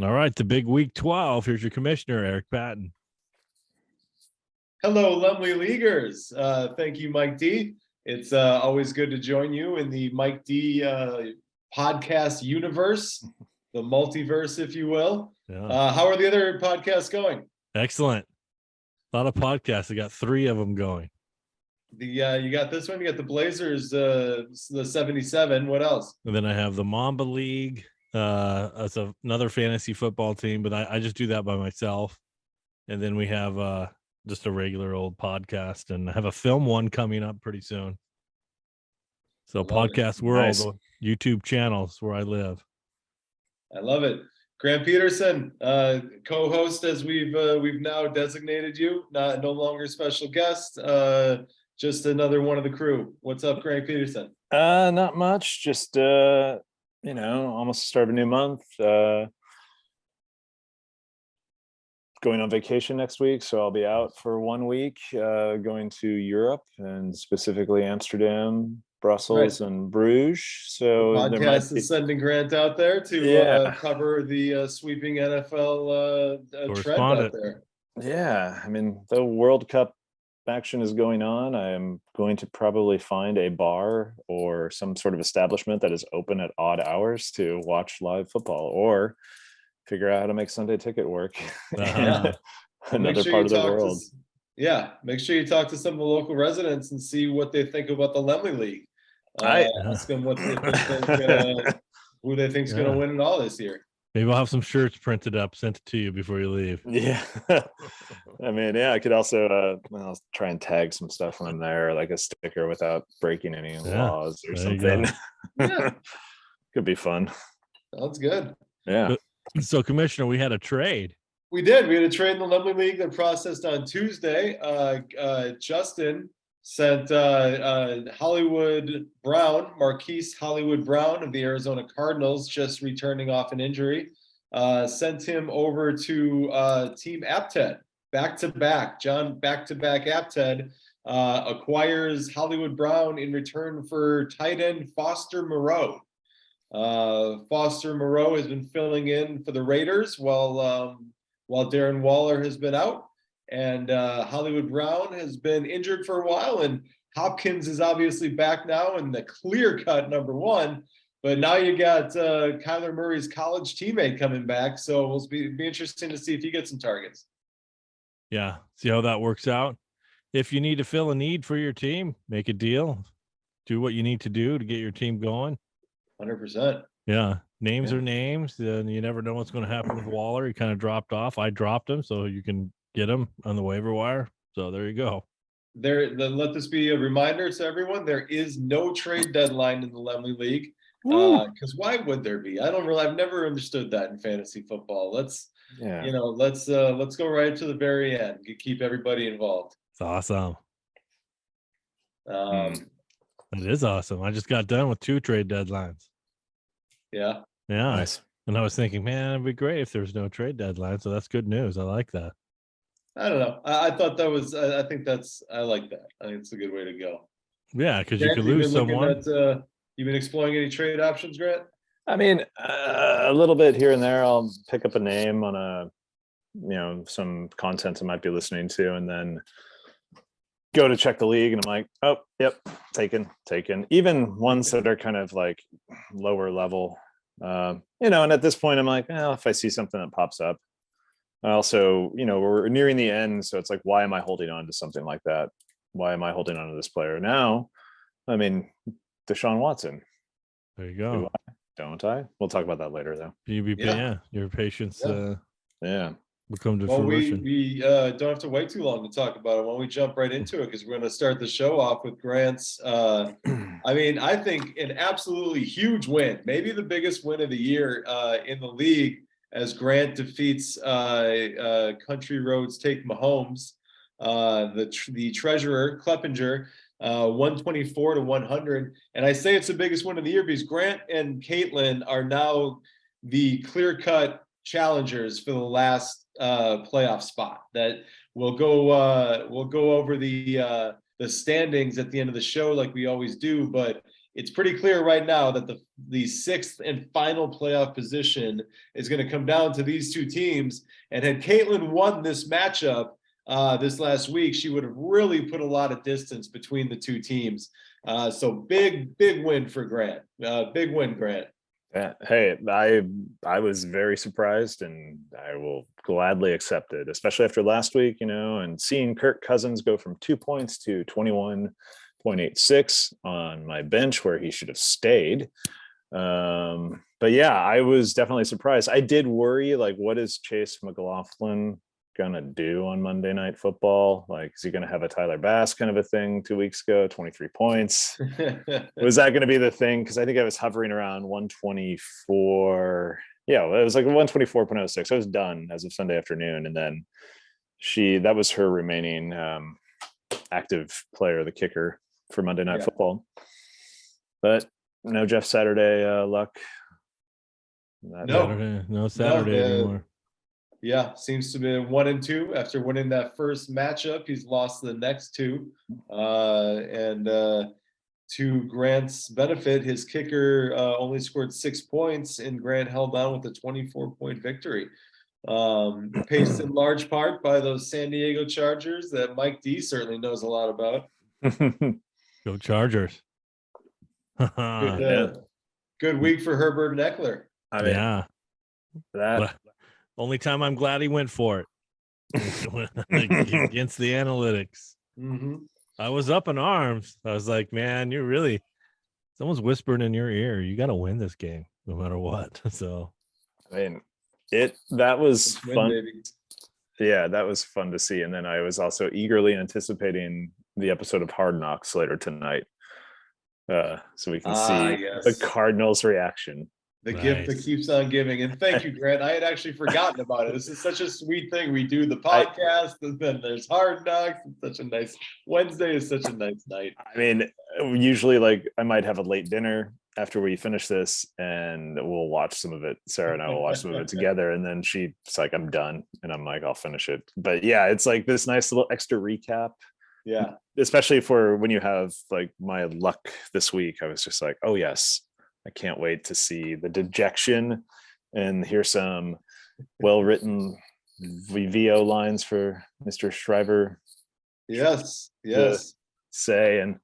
All right, the big week 12. Here's your commissioner, Eric Patton. Hello, Laemmle Leaguers. Thank you, Mike D. It's always good to join you in the Mike D podcast universe, the multiverse, if you will. Yeah. How are the other podcasts going? Excellent. A lot of podcasts. I got 3 of them going. You got this one. You got the Blazers, the 77. What else? And then I have the Mamba League. It's another fantasy football team, but I just do that by myself. And then we have just a regular old podcast, and I have a film one coming up pretty soon. So podcast world, Nice. YouTube channels where I live. I love it. Grant Peterson, co-host, as we've now designated you, no longer special guest, just another one of the crew. What's up, Grant Peterson? Not much. Just almost the start of a new month. Going on vacation next week, so I'll be out for 1 week, going to Europe and specifically Amsterdam, Brussels, and Bruges. So the podcast is sending Grant out there to cover the sweeping NFL trend out there. Yeah, I mean, the World Cup action is going on. I am going to probably find a bar or some sort of establishment that is open at odd hours to watch live football, or figure out how to make Sunday ticket work. Another part of the world. Make sure you talk to some of the local residents and see what they think about the Laemmle League. Ask them what they think, who they think is going to win it all this year. Maybe I'll have some shirts printed up, sent it to you before you leave. Yeah. I mean, I could also I'll try and tag some stuff when I'm there, like a sticker without breaking any laws or something. Could be fun. Sounds good. Yeah. So, Commissioner, we had a trade. We did. We had a trade in the Laemmle League that processed on Tuesday. Justin sent Hollywood Brown, Marquise Hollywood Brown of the Arizona Cardinals, just returning off an injury, sent him over to Team Apted, back-to-back. John, back-to-back Apted acquires Hollywood Brown in return for tight end Foster Moreau. Foster Moreau has been filling in for the Raiders while Darren Waller has been out, and Hollywood Brown has been injured for a while, and Hopkins is obviously back now and the clear-cut number 1, but now you got Kyler Murray's college teammate coming back, so it'll be interesting to see if he gets some targets. Yeah, see how that works out. If you need to fill a need for your team, make a deal. Do what you need to do to get your team going. 100%. Yeah, names are names, and you never know what's going to happen with Waller. He kind of dropped off. I dropped him, so you can get him on the waiver wire. So there you go. Let this be a reminder to everyone: there is no trade deadline in the Laemmle League. Because why would there be? I've never understood that in fantasy football. Let's go right to the very end. Keep everybody involved. It's awesome. It is awesome. I just got done with 2 trade deadlines. Yeah. Nice. And I was thinking, man, it'd be great if there's no trade deadline. So that's good news. I like that. I don't know. I thought that was. I think I like that. I think it's a good way to go. Yeah, because you could lose someone. You've been exploring any trade options, Grant? I mean, a little bit here and there. I'll pick up a name on some content I might be listening to, and then go to check the league, and I'm like, oh, yep, taken. Even ones that are kind of like lower level, and at this point, I'm like, if I see something that pops up. I also, we're nearing the end, so it's like, why am I holding on to something like that? Why am I holding on to this player now? I mean, Deshaun Watson. There you go. Don't I? We'll talk about that later, though. Your patience. Will come to fruition. fruition. We don't have to wait too long to talk about it. Why don't we jump right into it? Because we're going to start the show off with Grant's. I think an absolutely huge win, maybe the biggest win of the year in the league, as Grant defeats Country Roads Take Mahomes, the treasurer Kleppinger, 124-100. And I say it's the biggest win of the year because Grant and Caitlin are now the clear-cut challengers for the last playoff spot. That we'll go over the standings at the end of the show like we always do, but it's pretty clear right now that the sixth and final playoff position is going to come down to these two teams. And had Caitlin won this matchup this last week, she would have really put a lot of distance between the two teams. So big win for Grant. Big win, Grant. Yeah. Hey, I was very surprised, and I will gladly accept it, especially after last week, and seeing Kirk Cousins go from 2 points to 21.86 on my bench where he should have stayed. But yeah, I was definitely surprised. I did worry, like, what is Chase McLaughlin gonna do on Monday Night Football? Like, is he gonna have a Tyler Bass kind of a thing 2 weeks ago, 23 points? Was that gonna be the thing? Because I think I was hovering around 124. Yeah, it was like 124.06. I was done as of Sunday afternoon, and then that was her remaining active player, the kicker for Monday Night Football. But no Jeff Saturday luck. No Saturday anymore. Yeah, seems to be 1-2 after winning that first matchup. He's lost the next two. And to Grant's benefit, his kicker only scored 6 points, and Grant held on with a 24-point victory. Paced in large part by those San Diego Chargers that Mike D certainly knows a lot about. Go Chargers. Good week for Herbert and Eckler. I mean, that only time I'm glad he went for it against the analytics. Mm-hmm. I was up in arms. I was like, man, someone's whispering in your ear. You got to win this game no matter what. So, I mean, that was fun. Baby. Yeah, that was fun to see. And then I was also eagerly anticipating the episode of Hard Knocks later tonight. So we can see the Cardinals' reaction. The gift that keeps on giving. And thank you, Grant. I had actually forgotten about it. This is such a sweet thing. We do the podcast, and then there's Hard Knocks. It's such a nice Wednesday is such a nice night. I mean, usually, like, I might have a late dinner after we finish this, and we'll watch some of it. Sarah and I will watch some of it together. And then she's like, I'm done. And I'm like, I'll finish it. But yeah, it's like this nice little extra recap. Yeah. Especially for when you have like my luck this week. I was just like, oh yes, I can't wait to see the dejection and hear some well-written VO lines for Mr. Shriver. Yes. Say, and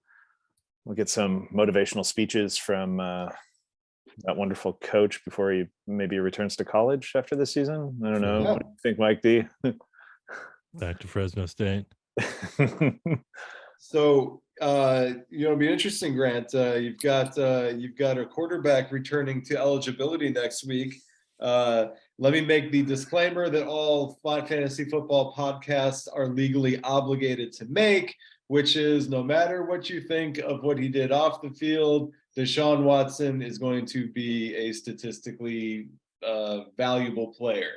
we'll get some motivational speeches from that wonderful coach before he maybe returns to college after this season. I don't know. Yeah. What do you think, Mike D? Back to Fresno State. So it'll be interesting, Grant. You've got a quarterback returning to eligibility next week. Let me make the disclaimer that all fantasy football podcasts are legally obligated to make, which is no matter what you think of what he did off the field, Deshaun Watson is going to be a statistically valuable player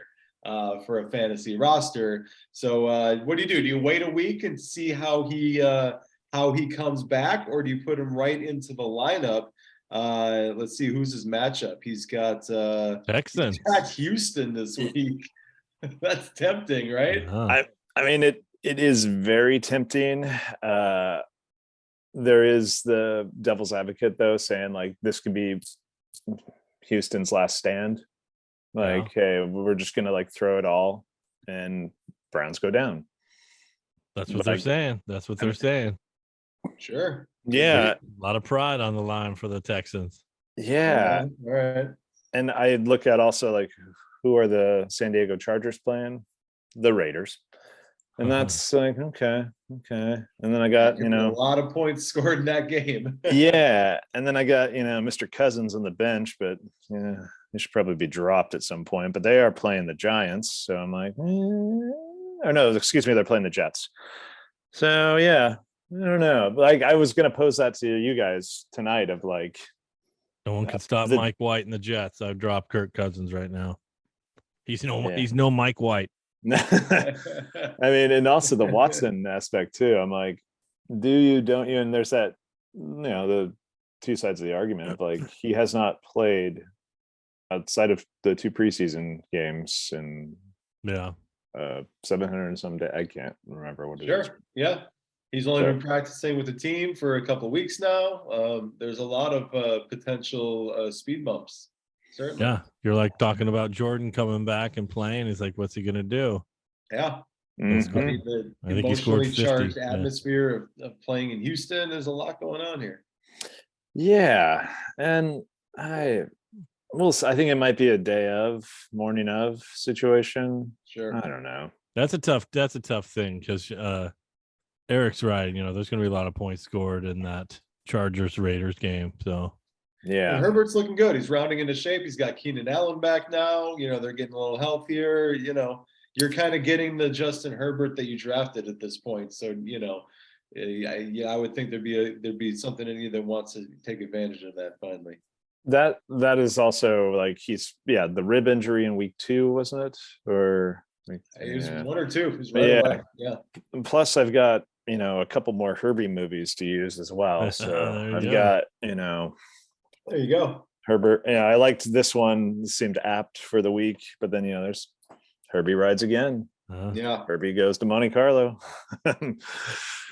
for a fantasy roster. So what do? Do you wait a week and see how he comes back, or do you put him right into the lineup? Let's see, who's his matchup. He's got Texans. He's got Houston this week. That's tempting, right? Yeah. I mean, it is very tempting. There is the devil's advocate though, saying like this could be Houston's last stand. Like, hey, we're just gonna like throw it all, and Browns go down. That's what they're saying. That's what they're saying. Sure. Yeah, a lot of pride on the line for the Texans. Yeah. All right. And I look at also like who are the San Diego Chargers playing? The Raiders. And that's like, okay. And then I got, a lot of points scored in that game. Yeah. And then I got, Mr. Cousins on the bench, but he should probably be dropped at some point. But they are playing the Giants. So I'm like, or no, excuse me, they're playing the Jets. So yeah, I don't know. Like I was gonna pose that to you guys tonight of like, no one can stop Mike White and the Jets. I've dropped Kirk Cousins right now. He's no Mike White. I mean, and also the Watson aspect too. I'm like, do you, don't you? And there's that, the two sides of the argument of like, he has not played outside of the 2 preseason games and 700 and some day. I can't remember what it is. Yeah. He's only been practicing with the team for a couple of weeks now. There's a lot of potential speed bumps. Certainly. Yeah, you're like talking about Jordan coming back and playing. He's like, what's he gonna do? Yeah. Mhm. I mean, the I think he scored emotionally 50. charged Yeah. atmosphere of playing in Houston. There's a lot going on here. Yeah, and I think it might be a day of, morning of situation. Sure. I don't know. That's a tough thing because Eric's right. There's going to be a lot of points scored in that Chargers Raiders game. So And Yeah, Herbert's looking good. He's rounding into shape. He's got Keenan Allen back now. They're getting a little healthier. You're kind of getting the Justin Herbert that you drafted at this point. So, I would think there'd be something in you that wants to take advantage of that finally. that is also like the rib injury in week 2, wasn't it? Or It was 1 or 2. It was Yeah. away. Yeah. And plus I've got a couple more Herbie movies to use as well. So There you I've go. got There you go. Herbert. Yeah, I liked this one. It seemed apt for the week, but then there's Herbie rides again. Yeah. Herbie goes to Monte Carlo.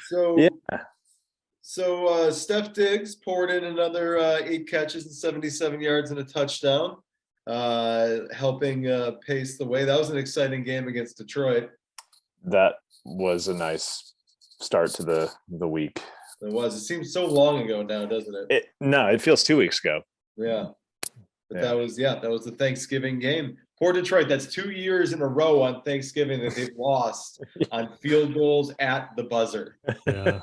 So Yeah. So Steph Diggs poured in another 8 catches and 77 yards and a touchdown, helping pace the way. That was an exciting game against Detroit. That was a nice start to the week. It was. It seems so long ago now, doesn't it? It feels 2 weeks ago. Yeah. But Yeah. that was the Thanksgiving game. Poor Detroit. That's 2 years in a row on Thanksgiving that they've lost on field goals at the buzzer. Yeah.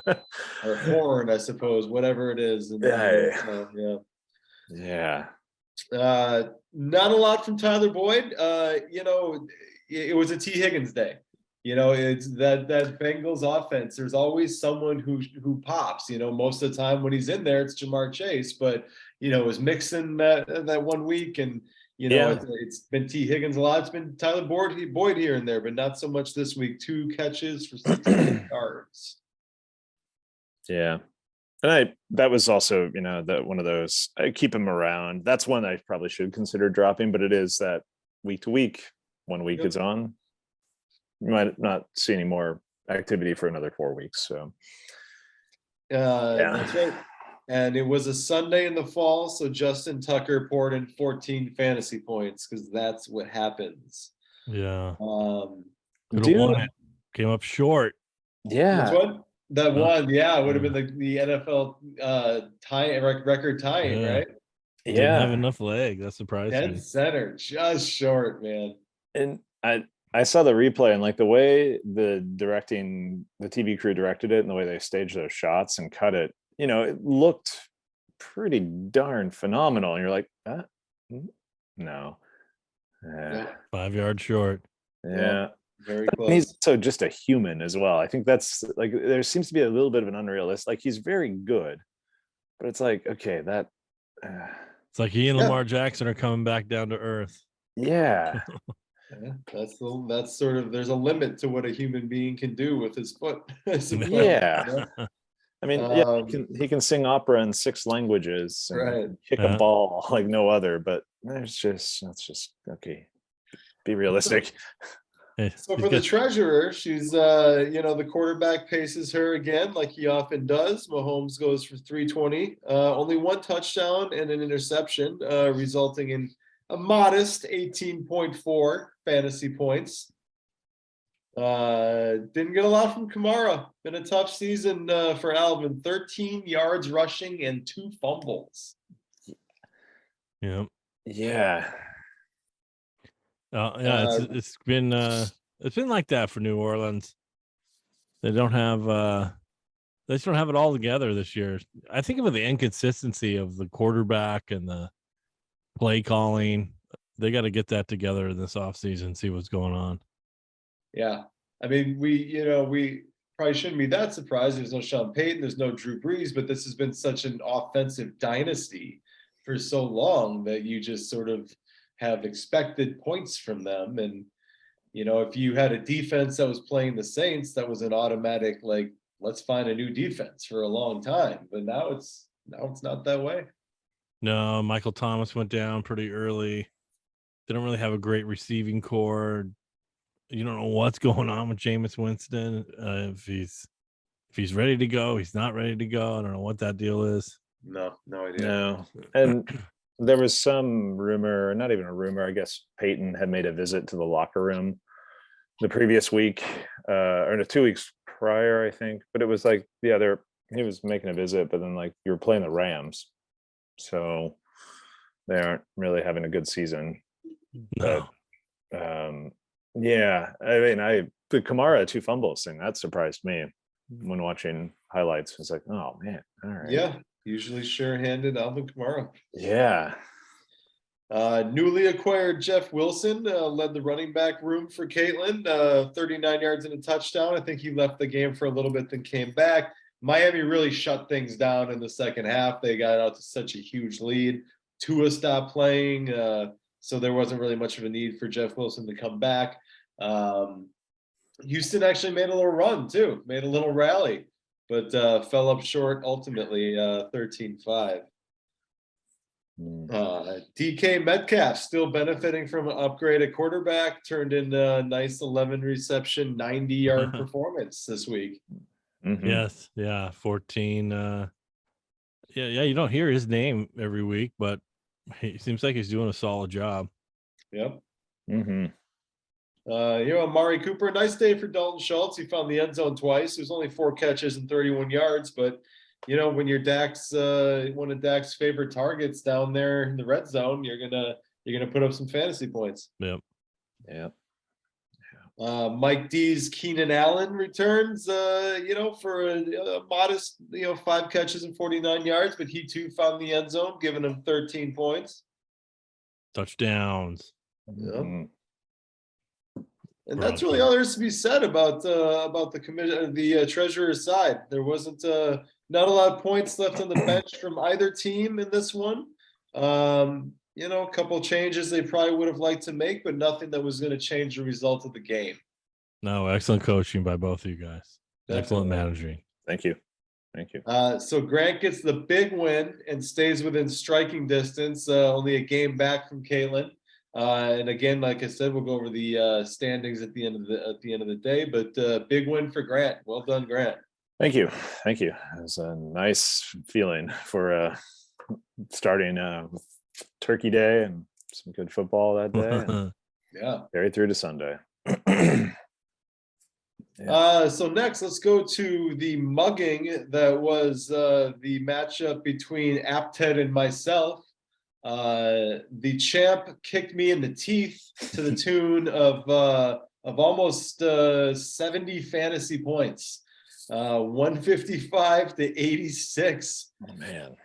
Or horn, I suppose, whatever it is. And, Yeah. yeah. Not a lot from Tyler Boyd. It was a T. Higgins day. It's that Bengals offense. There's always someone who pops. Most of the time when he's in there, it's Jamar Chase. But it was Mixon that 1 week, and it's been T. Higgins a lot. It's been Tyler Boyd here and there, but not so much this week. 2 catches for 68 yards. Yeah. And that was also, that one of those, I keep him around. That's one I probably should consider dropping, but it is that week to week, 1 week is on. You might not see any more activity for another 4 weeks. So That's right. And it was a Sunday in the fall, so Justin Tucker poured in 14 fantasy points because that's what happens. Yeah. Dude. Won it. Came up short. Yeah. Which one? That one, yeah, it would have been the NFL record tying, right? Didn't have enough leg. That surprised me. Dead center, just short, man. And I saw the replay, and like the way the TV crew directed it and the way they staged those shots and cut it, it looked pretty darn phenomenal. And you're like, no. Yeah. 5 yards short. Yeah. Very close. And he's also just a human as well. I think that's like, there seems to be a little bit of an unrealistic, like he's very good, but it's like, okay, that it's like he and Lamar Jackson are coming back down to earth. Yeah. That's sort of, there's a limit to what a human being can do with his foot. Yeah. I mean, he can sing opera in 6 languages, and kick a ball like no other, but that's just okay. Be realistic. So for the treasurer, she's the quarterback paces her again like he often does. Mahomes goes for 320, only 1 touchdown and an interception, resulting in a modest 18.4 fantasy points. Didn't get a lot from Kamara. Been a tough season for Alvin. 13 yards rushing and 2 fumbles. Yeah. Yeah. It's been like that for New Orleans. They don't have they just don't have it all together this year. I think of the inconsistency of the quarterback and the play calling. They got to get that together this offseason, see what's going on. Yeah. I mean, we probably shouldn't be that surprised. There's no Sean Payton, there's no Drew Brees, but this has been such an offensive dynasty for so long that you just sort of have expected points from them. And, if you had a defense that was playing the Saints, that was an automatic, like, let's find a new defense for a long time. But now it's not that way. No, Michael Thomas went down pretty early. They don't really have a great receiving core. You don't know what's going on with Jameis Winston. If he's if he's ready to go, he's not ready to go. I don't know what that deal is. No idea. No. And there was some rumor, not even a rumor, I guess Peyton had made a visit to the locker room the previous week, or no, 2 weeks prior, I think. But it was like, yeah, he was making a visit, but then like you were playing the Rams. So they aren't really having a good season. No. But yeah, I mean, the Kamara 2 fumbles thing, that surprised me when watching highlights. It's like, oh man, all right. Yeah, usually sure-handed Alvin Kamara. Yeah. Newly acquired Jeff Wilson led the running back room for Caitlin, 39 yards and a touchdown. I think he left the game for a little bit, then came back. Miami really shut things down in the second half. They got out to such a huge lead. Tua stopped playing, so there wasn't really much of a need for Jeff Wilson to come back. Houston actually made a little run too, made a little rally, but fell up short ultimately, 13-5. DK Metcalf still benefiting from an upgrade at quarterback, turned in a nice 11 reception, 90-yard performance this week. Mm-hmm. Yes. Yeah. 14. Yeah. You don't hear his name every week, but he seems like he's doing a solid job. Yep. Mm-hmm. Amari Cooper, nice day for Dalton Schultz. He found the end zone twice. It was only 4 catches and 31 yards, but when you're Dak's one of Dak's favorite targets down there in the red zone, you're gonna put up some fantasy points. Yep. Mike D's Keenan Allen returns, for a modest, 5 catches and 49 yards, but he too found the end zone, giving him 13 points. Touchdowns. Yeah. And that's really all there is to be said about the commission, the treasurer's side. There wasn't not a lot of points left on the bench from either team in this one. A couple changes they probably would have liked to make, but nothing that was going to change the result of the game. No, excellent coaching by both of you guys. Definitely. Excellent managing. Thank you. So Grant gets the big win and stays within striking distance, only a game back from Caitlin. And again, like I said, we'll go over the standings at the end of the day. But big win for Grant. Well done, Grant. Thank you. It was a nice feeling for starting with Turkey Day and some good football that day. Yeah. Carry through to Sunday. So next, let's go to the mugging that was the matchup between Apted and myself. The champ kicked me in the teeth to the tune of almost 70 fantasy points, 155 to 86. Oh man.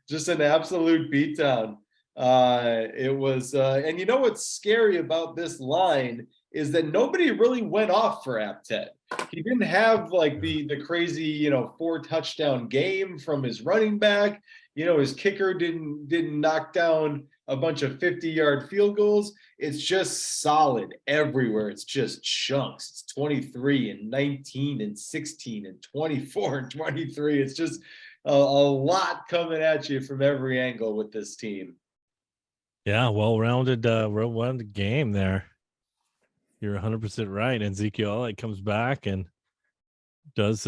Just an absolute beatdown. It was, and you know what's scary about this line is that nobody really went off for Apted. He didn't have like the crazy 4 touchdown game from his running back. His kicker didn't knock down a bunch of 50-yard field goals. It's just solid everywhere. It's just chunks. It's 23 and 19 and 16 and 24 and 23. It's just a lot coming at you from every angle with this team. Yeah, well-rounded game there. You're 100% right. And Ezekiel Elliott comes back and does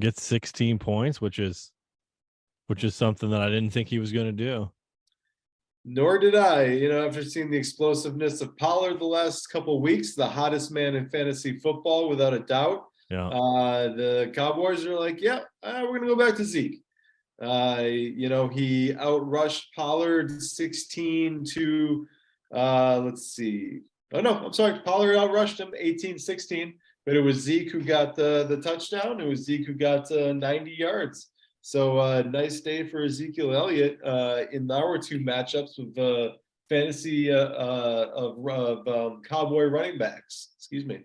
get 16 points, which is something that I didn't think he was going to do. Nor did I. After seeing the explosiveness of Pollard the last couple of weeks, the hottest man in fantasy football without a doubt. Yeah. The Cowboys are like, yeah, we're going to go back to Zeke. He outrushed Pollard 16 to, let's see. Oh, no, I'm sorry. Pollard outrushed him 18-16, but it was Zeke who got the touchdown. It was Zeke who got 90 yards. So nice day for Ezekiel Elliott in our 2 matchups with fantasy of Cowboy running backs. Excuse me.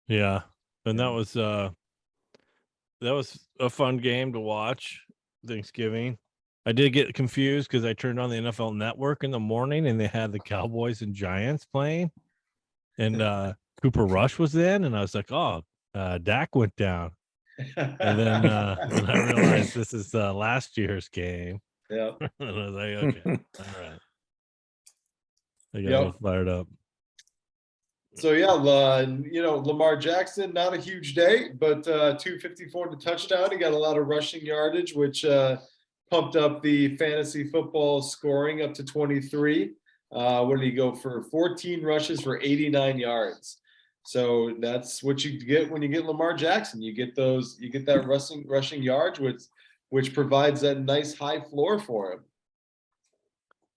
Yeah, and that was a fun game to watch. Thanksgiving. I did get confused because I turned on the NFL Network in the morning and they had the Cowboys and Giants playing, and Cooper Rush was in, and I was like, "Oh, Dak went down." And then I realized this is last year's game. Yeah. And I was like, okay, all right. I got fired up. So yeah, Lamar Jackson, not a huge day, but 254 to touchdown. He got a lot of rushing yardage, which pumped up the fantasy football scoring up to 23. What did he go for? 14 rushes for 89 yards. So that's what you get when you get Lamar Jackson. You get that rushing yards, which provides that nice high floor for him.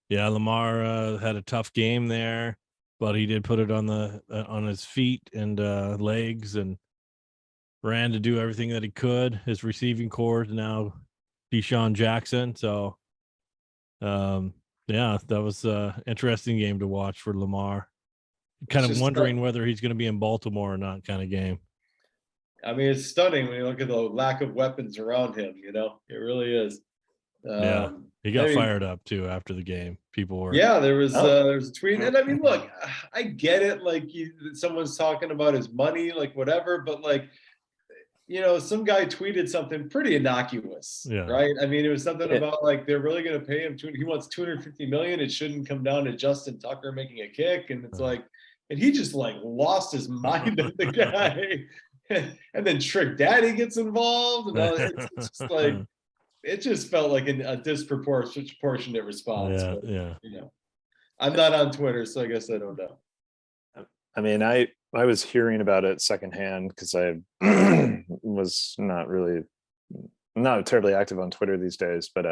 Yeah, Lamar had a tough game there, but he did put it on his feet and legs and ran to do everything that he could. His receiving core is now Deshaun Jackson. So, yeah, that was an interesting game to watch for Lamar. Kind of wondering whether he's going to be in Baltimore or not kind of game. I mean, it's stunning when you look at the lack of weapons around him, it really is. Yeah, he got fired up too after the game. People were. Yeah, there was a tweet, and I mean, look, I get it. Like, someone's talking about his money, like whatever, but like, some guy tweeted something pretty innocuous, right? I mean, it was something about like they're really going to pay him. He wants $250 million. It shouldn't come down to Justin Tucker making a kick, and it's like, and he just like lost his mind at the guy, and then Trick Daddy gets involved, and it's just like. It just felt like a disproportionate response. Yeah, but, I'm not on Twitter, so I guess I don't know. I mean, I was hearing about it secondhand because I was not terribly active on Twitter these days. But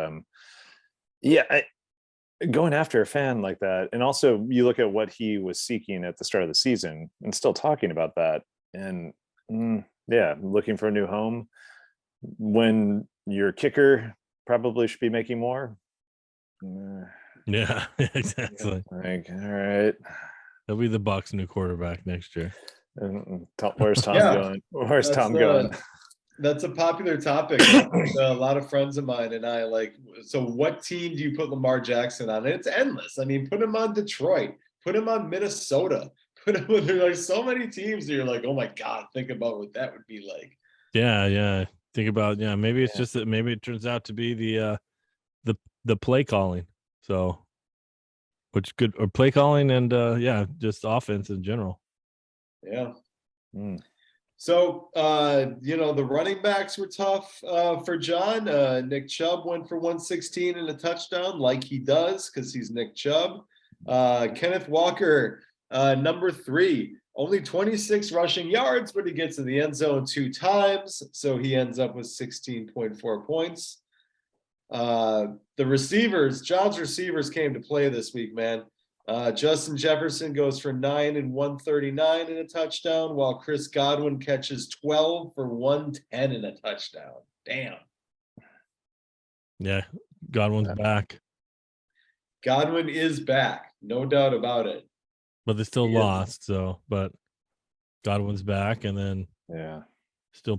going after a fan like that, and also you look at what he was seeking at the start of the season, and still talking about that, and looking for a new home when your kicker probably should be making more. Yeah, exactly. Like, all right, he'll be the Bucs' new quarterback next year. Where's Tom going? Where's Tom going? That's a popular topic. A lot of friends of mine and I like. So, what team do you put Lamar Jackson on? And it's endless. I mean, put him on Detroit. Put him on Minnesota. Put him. There's like so many teams that you're like, oh my god, think about what that would be like. Yeah. Think about maybe it's just that maybe it turns out to be the play calling. So which good or play calling and just offense in general. Yeah. So the running backs were tough for John. Nick Chubb went for 116 and a touchdown, like he does, because he's Nick Chubb. Kenneth Walker, number 3. Only 26 rushing yards, but he gets in the end zone 2 times, so he ends up with 16.4 points. The receivers, John's receivers came to play this week, man. Justin Jefferson goes for 9 and 139 and a touchdown, while Chris Godwin catches 12 for 110 and a touchdown. Damn. Yeah, Godwin's back. Godwin is back, no doubt about it. But they still lost, but Godwin's back, and then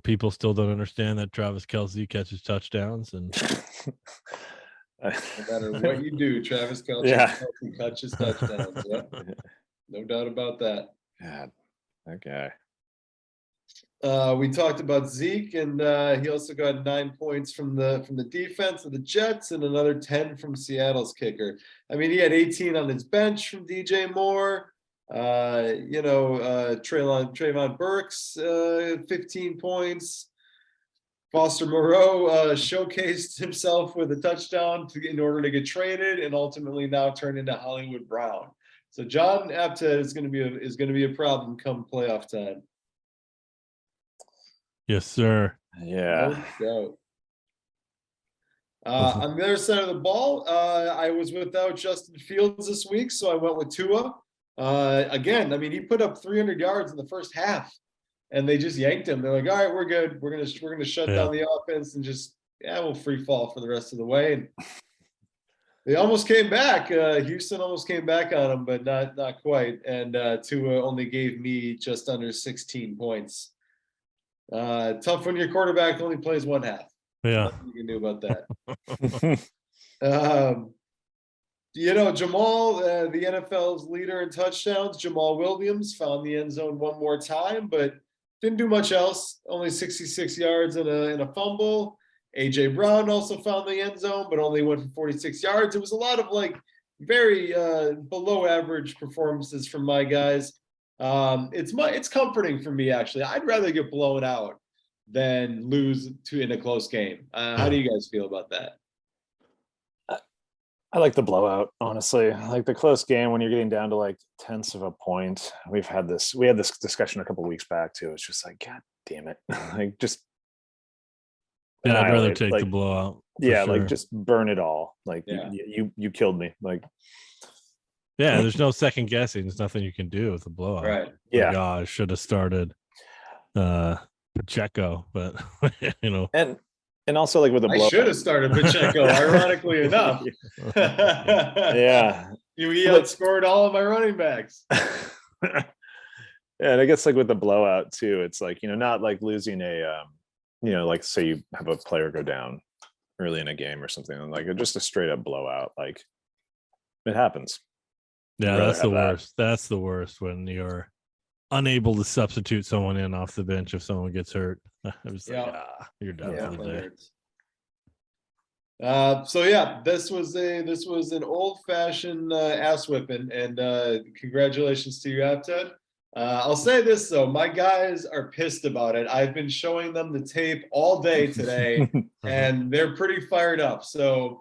people still don't understand that Travis Kelce catches touchdowns, and no matter what you do, Travis Kelce catches touchdowns. Yeah, no doubt about that. God, that guy. We talked about Zeke, and he also got 9 points from the defense of the Jets, and another 10 from Seattle's kicker. I mean, he had 18 on his bench from DJ Moore. Trayvon Burks, 15 points. Foster Moreau showcased himself with a touchdown in order to get traded, and ultimately now turned into Hollywood Brown. So John Apted is going to be a problem come playoff time. Yes, sir. Yeah. No doubt. On the other side of the ball, I was without Justin Fields this week, so I went with Tua. Again, I mean, he put up 300 yards in the first half, and they just yanked him. They're like, all right, we're good. We're gonna shut down the offense and just we'll free fall for the rest of the way. And they almost came back. Houston almost came back on them, but not quite. And Tua only gave me just under 16 points. Tough when your quarterback only plays one half. Yeah, nothing you can do about that. Jamal, the NFL's leader in touchdowns, Jamal Williams, found the end zone one more time, but didn't do much else. Only 66 yards and a fumble. AJ Brown also found the end zone, but only went for 46 yards. It was a lot of like very below average performances from my guys. It's comforting for me, actually. I'd rather get blown out than lose in a close game. How do you guys feel about that? I like the blowout, honestly. Like the close game when you're getting down to like tenths of a point. We had this discussion a couple weeks back too. It's just like, God damn it. Like just Yeah, I'd rather annihilate, take like, the blowout. yeah, Sure. like just burn it all. Like Yeah. you killed me. Like Yeah, there's no second guessing. There's nothing you can do with the blowout. Right. yeah. Like, I should have started Pacheco, but you know. And also like with the I blowout. should have started Pacheco, ironically enough. Yeah. He outscored all of my running backs. Yeah, and I guess like with the blowout too, it's like, not like losing a like say you have a player go down early in a game or something, and like just a straight up blowout. Like it happens. Yeah, that's the worst. That's the worst when you're unable to substitute someone in off the bench if someone gets hurt. I was like, you're done for the day. So yeah, this was an old-fashioned ass whipping, and congratulations to you, Apted. I'll say this though, my guys are pissed about it. I've been showing them the tape all day today, and they're pretty fired up. So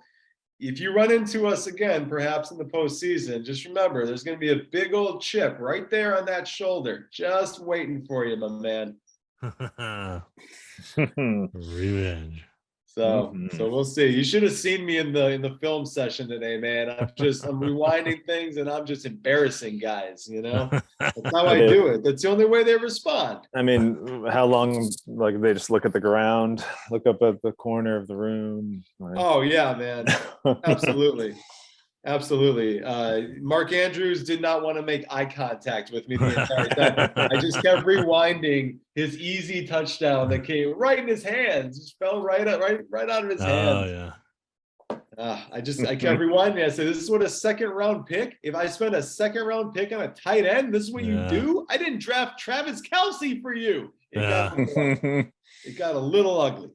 if you run into us again, perhaps in the postseason, just remember there's going to be a big old chip right there on that shoulder, just waiting for you, my man. Revenge. So we'll see. You should have seen me in the film session today, man. I'm rewinding things and I'm just embarrassing guys, That's how I do it. That's the only way they respond. I mean, how long, like they just look at the ground, look up at the corner of the room? Like... Oh yeah, man. Absolutely. Absolutely. Mark Andrews did not want to make eye contact with me the entire time. I just kept rewinding his easy touchdown that came right in his hands. Just fell right out of his hands. Oh yeah. I kept rewinding. I said, "This is what a second round pick. If I spend a second round pick on a tight end, this is what you do. I didn't draft Travis Kelce for you." It got a little ugly.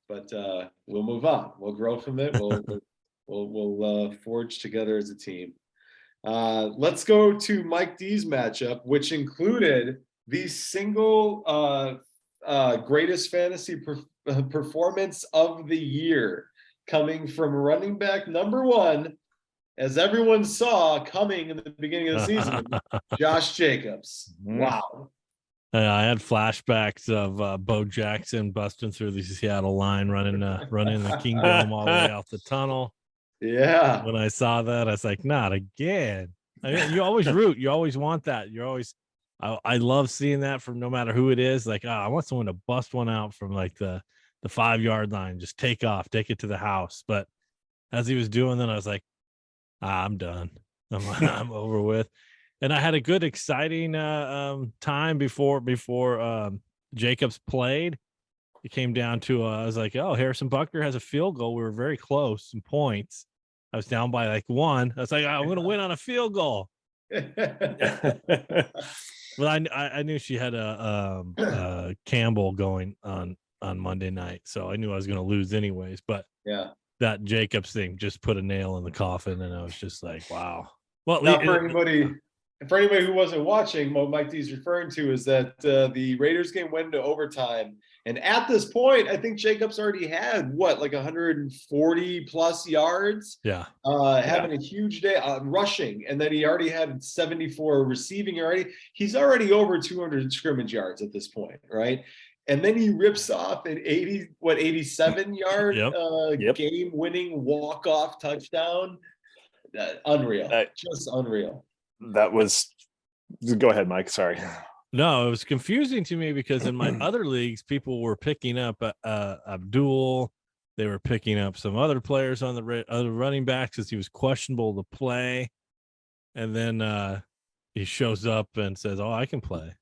But we'll move on. We'll grow from it. We'll forge together as a team. Let's go to Mike D's matchup, which included the single greatest fantasy performance of the year, coming from running back number one, as everyone saw coming in the beginning of the season, Josh Jacobs. Wow. I had flashbacks of Bo Jackson busting through the Seattle line, running the Kingdom all the way out the tunnel. Yeah. When I saw that, I was like, not again. I mean, you always root. You always want that. You're always. I love seeing that from no matter who it is. Like, I want someone to bust one out from like the 5-yard line, just take off, take it to the house. But as he was doing that, I was like, I'm done. I'm over with. And I had a good, exciting time before Jacobs played. It came down to I was like, oh, Harrison Butker has a field goal. We were very close in points. I was down by like 1. I was like, I'm going to win on a field goal. Well, I knew she had a Campbell going on Monday night, so I knew I was going to lose anyways. But yeah, that Jacobs thing just put a nail in the coffin, and I was just like, wow. Well, now for anybody who wasn't watching, what Mike D is referring to is that the Raiders game went into overtime, and at this point, I think Jacobs already had like 140 plus yards. Yeah, having a huge day rushing, and then he already had 74 receiving already. He's already over 200 scrimmage yards at this point, right? And then he rips off an 87-yard game-winning walk-off touchdown. Unreal, just unreal. That was. Go ahead, Mike. Sorry. No, it was confusing to me because in my other leagues, people were picking up Abdul. They were picking up some other players on the other running backs because he was questionable to play. And then he shows up and says, "Oh, I can play."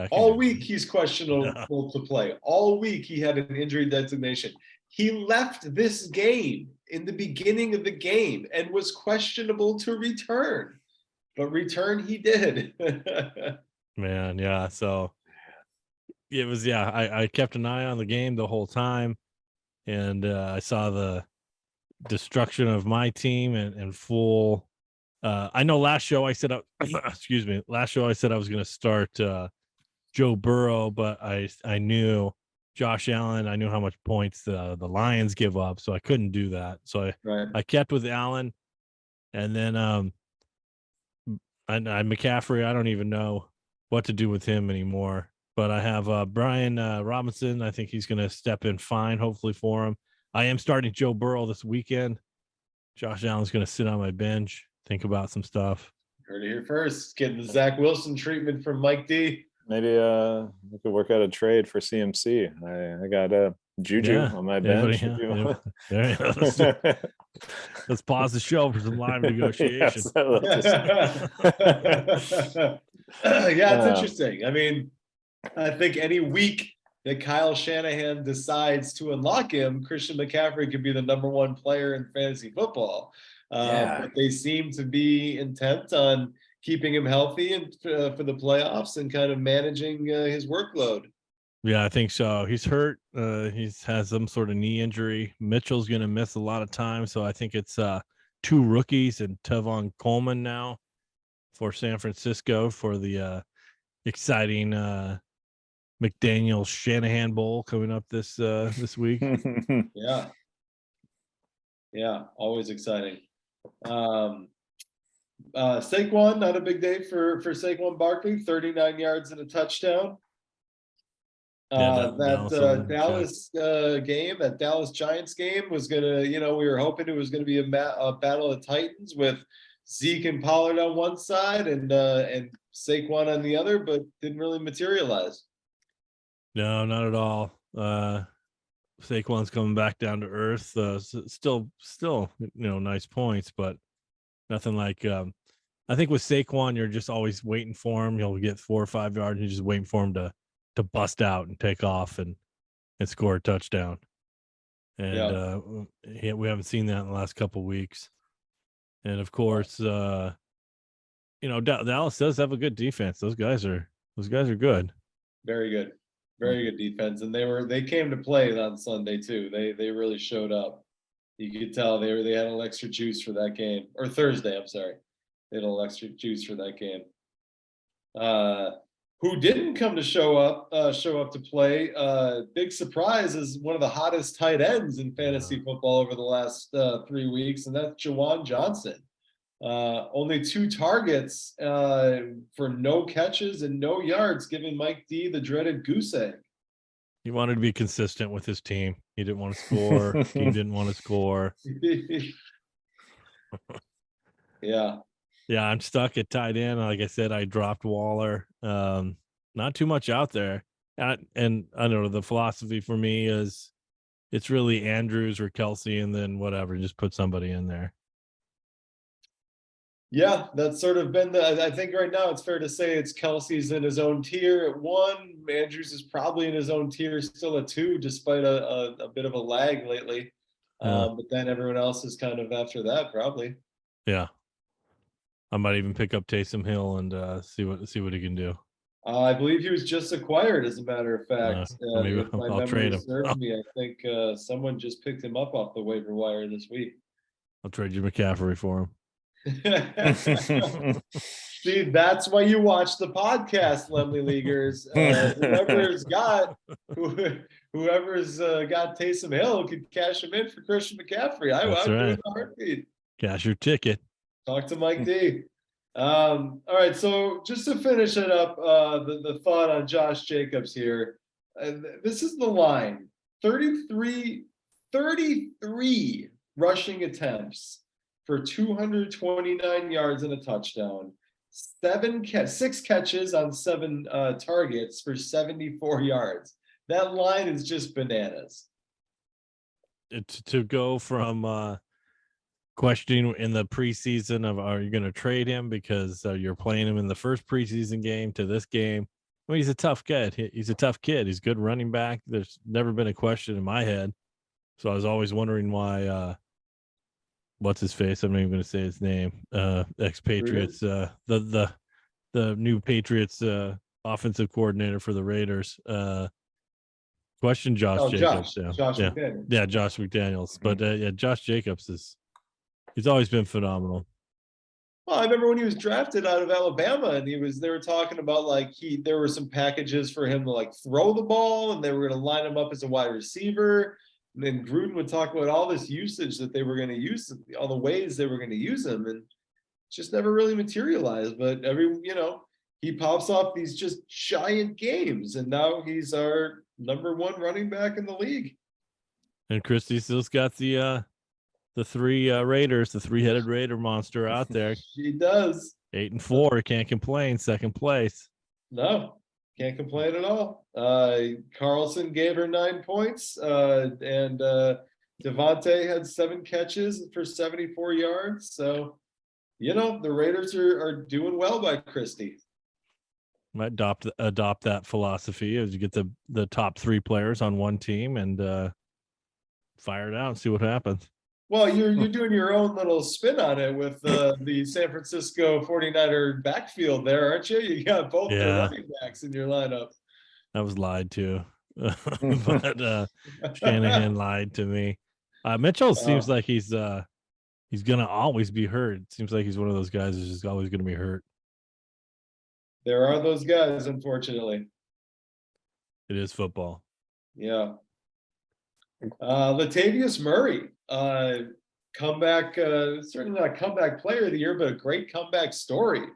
All week he's questionable to play. All week he had an injury designation. He left this game in the beginning of the game and was questionable to return. But return he did. Man, yeah. So it was, I kept an eye on the game the whole time. And I saw the destruction of my team and full I know last show I said, excuse me, last show I said I was going to start Joe Burrow, but I knew Josh Allen. I knew how much points the Lions give up, so I couldn't do that. So I kept with Allen, and then I McCaffrey. I don't even know what to do with him anymore. But I have Brian Robinson. I think he's going to step in fine, hopefully for him. I am starting Joe Burrow this weekend. Josh Allen's going to sit on my bench, think about some stuff. Heard it here first. Getting the Zach Wilson treatment from Mike D. Maybe we could work out a trade for CMC. I got Juju on my bench. Let's pause the show for some live negotiation. It's interesting. I mean, I think any week that Kyle Shanahan decides to unlock him, Christian McCaffrey could be the number one player in fantasy football. But they seem to be intent on keeping him healthy and for the playoffs and kind of managing his workload. Yeah, I think so. He's hurt. He's has some sort of knee injury. Mitchell's going to miss a lot of time. So I think it's 2 rookies and Tevon Coleman now for San Francisco for the exciting McDaniel Shanahan Bowl coming up this week. Yeah, always exciting. Saquon, not a big day for Saquon Barkley, 39 yards and a touchdown. Dallas game, that Dallas Giants game was gonna, we were hoping it was gonna be a battle of Titans with Zeke and Pollard on one side and Saquon on the other, but didn't really materialize. No, not at all. Saquon's coming back down to earth. Still, nice points, but nothing like. I think with Saquon, you're just always waiting for him. You'll get 4 or 5 yards, and you're just waiting for him to bust out and take off and score a touchdown. And we haven't seen that in the last couple of weeks. And of course, Dallas does have a good defense. Those guys are good. Very good. Very good defense. And they came to play on Sunday too. They really showed up. You could tell they had a little extra juice for that game. Or Thursday, I'm sorry. They had a little extra juice for that game. Who didn't come to show up to play? Big surprise is one of the hottest tight ends in fantasy football over the last 3 weeks, and that's Juwan Johnson. Only 2 targets for no catches and no yards, giving Mike D the dreaded goose egg. He wanted to be consistent with his team. He didn't want to score. He didn't want to score. Yeah. Yeah, I'm stuck at tight end. Like I said, I dropped Waller. Not too much out there. And I don't know, the philosophy for me is it's really Andrews or Kelsey and then whatever, just put somebody in there. Yeah, that's sort of been I think right now it's fair to say it's Kelsey's in his own tier at 1. Andrews is probably in his own tier still at 2, despite a bit of a lag lately. But then everyone else is kind of after that, probably. Yeah. I might even pick up Taysom Hill and see what he can do. I believe he was just acquired, as a matter of fact. Maybe I'll trade him. I think someone just picked him up off the waiver wire this week. I'll trade you McCaffrey for him. See, that's why you watch the podcast, Laemmle Leaguers. Whoever's got Taysom Hill could cash him in for Christian McCaffrey. I would do it in a heartbeat. Cash your ticket. Talk to Mike D. All right, so just to finish it up, the thought on Josh Jacobs here. This is the line: 33 rushing attempts for 229 yards and a touchdown. 6 catches on 7 targets for 74 yards. That line is just bananas. To go from questioning in the preseason of are you going to trade him because you're playing him in the first preseason game to this game. I mean, he's a tough kid. He's a tough kid. He's a good running back. There's never been a question in my head. So I was always wondering why what's his face? I'm not even going to say his name. Ex-Patriots, the new Patriots offensive coordinator for the Raiders. Question Josh Jacobs. Josh McDaniels. Yeah, Josh McDaniels. But Josh Jacobs he's always been phenomenal. Well, I remember when he was drafted out of Alabama, and they were talking about like there were some packages for him to like throw the ball, and they were going to line him up as a wide receiver. And then Gruden would talk about all this usage that they were going to use, all the ways they were going to use him, and just never really materialized. But he pops off these just giant games, and now he's our number one running back in the league. And Christie still's got the three Raiders, the three-headed Raider monster out there. She does. 8-4, can't complain. Second place. No, can't complain at all. Carlson gave her 9 points, and Devontae had 7 catches for 74 yards. So, the Raiders are doing well by Christie. Might adopt that philosophy as you get the top 3 players on one team and fire it out and see what happens. Well, you're doing your own little spin on it with the San Francisco 49er backfield there, aren't you? You got both the running backs in your lineup. I was lied to. But Shanahan lied to me. Mitchell seems like he's gonna always be hurt. It seems like he's one of those guys who's just always gonna be hurt. There are those guys, unfortunately. It is football. Yeah. Latavius Murray, comeback, certainly not a comeback player of the year, but a great comeback story.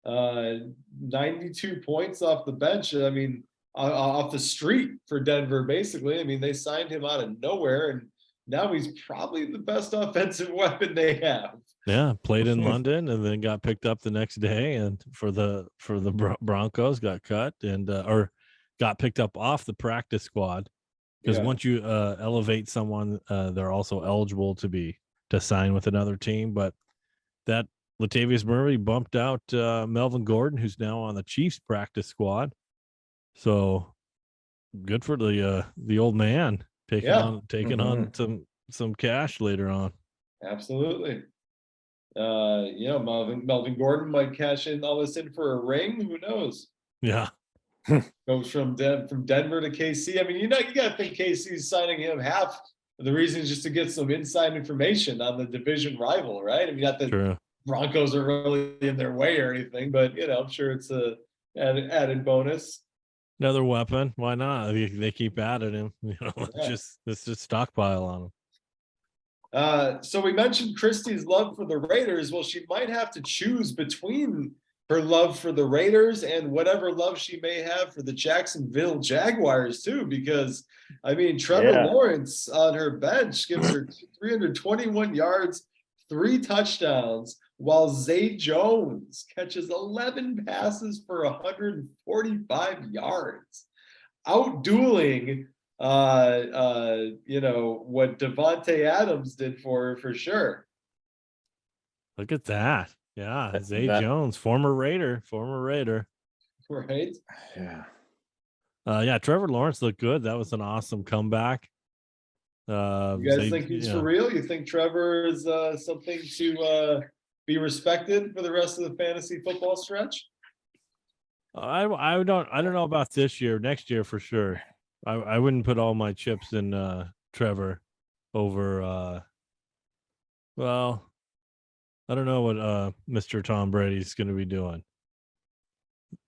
92 points off the bench. I mean, off the street for Denver, basically. I mean, they signed him out of nowhere, and now he's probably the best offensive weapon they have. Yeah, played in London and then got picked up the next day, and for the Broncos got cut and or got picked up off the practice squad. Because once you elevate someone, they're also eligible to sign with another team. But that Latavius Murray bumped out Melvin Gordon, who's now on the Chiefs practice squad. So good for the old man taking on some cash later on. Absolutely. Melvin Gordon might cash in all this in for a ring. Who knows? Yeah. Goes from Denver to KC. I mean, you got to think KC's signing him half of the reason is just to get some inside information on the division rival, right? I mean, not that True. Broncos are really in their way or anything, but I'm sure it's a added bonus. Another weapon. Why not? They keep adding him. Let's just stockpile on him. So we mentioned Christie's love for the Raiders. Well, she might have to choose between her love for the Raiders and whatever love she may have for the Jacksonville Jaguars too, because I mean, Trevor Lawrence on her bench gives her 321 yards, 3 touchdowns, while Zay Jones catches 11 passes for 145 yards, outdueling what Devontae Adams did for sure. Look at that. Yeah, Zay Jones, former Raider. Right? Yeah. Trevor Lawrence looked good. That was an awesome comeback. You guys think he's for real? You think Trevor is something to be respected for the rest of the fantasy football stretch? I don't know about this year. Next year for sure. I wouldn't put all my chips in Trevor over I don't know what Mr. Tom Brady's going to be doing.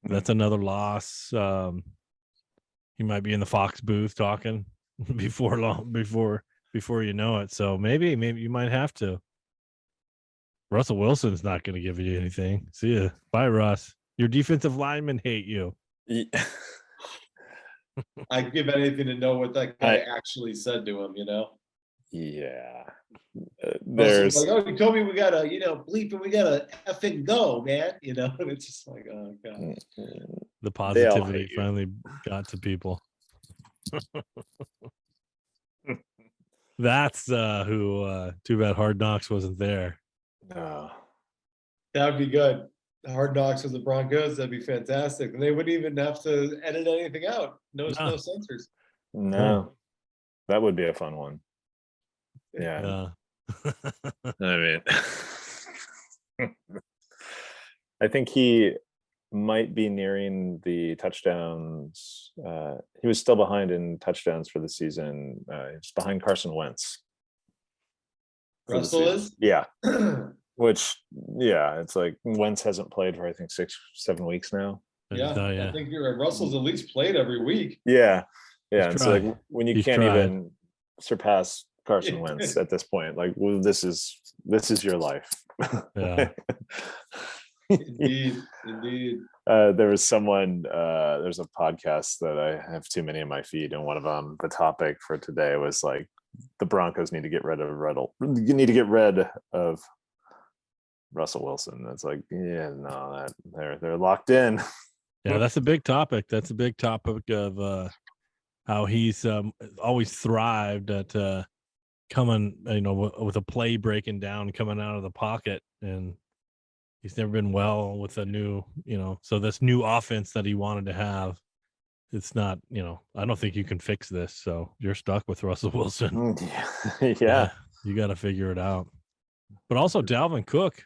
That's another loss. He might be in the Fox booth talking before you know it. So maybe you might have to. Russell Wilson's not going to give you anything. See ya. Bye, Russ. Your defensive linemen hate you. I'd give anything to know what that guy actually said to him, Yeah. There's like, you told me we gotta, bleep and we gotta effing go, man. And it's just like, oh god. The positivity finally got to people. That's who too bad Hard Knocks wasn't there. No. That would be good. Hard Knocks with the Broncos, that'd be fantastic. And they wouldn't even have to edit anything out. No censors. No. That would be a fun one. Yeah. I mean, I think he might be nearing the touchdowns. He was still behind in touchdowns for the season. He's behind Carson Wentz. Russell is? Yeah. Which, yeah, it's like Wentz hasn't played for I think 6-7 weeks now. I think you're right. Russell's at least played every week. Yeah, He's and so like when you can't even surpass Carson Wentz at this point, like, well, this is your life. Yeah. Indeed. There was someone. There's a podcast that I have too many in my feed, and one of them, the topic for today was like the Broncos need to get rid of Russell Wilson. It's like, yeah, no, that they're locked in. Yeah, that's a big topic. That's a big topic of how he's always thrived at coming, with a play breaking down, coming out of the pocket, and he's never been well with a new, so this new offense that he wanted to have, it's not, I don't think you can fix this. So you're stuck with Russell Wilson. Yeah. You got to figure it out. But also Dalvin Cook,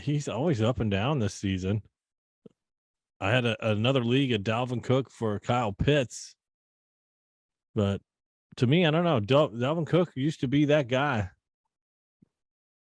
he's always up and down this season. I had another league of Dalvin Cook for Kyle Pitts, but to me, I don't know. Dalvin Cook used to be that guy.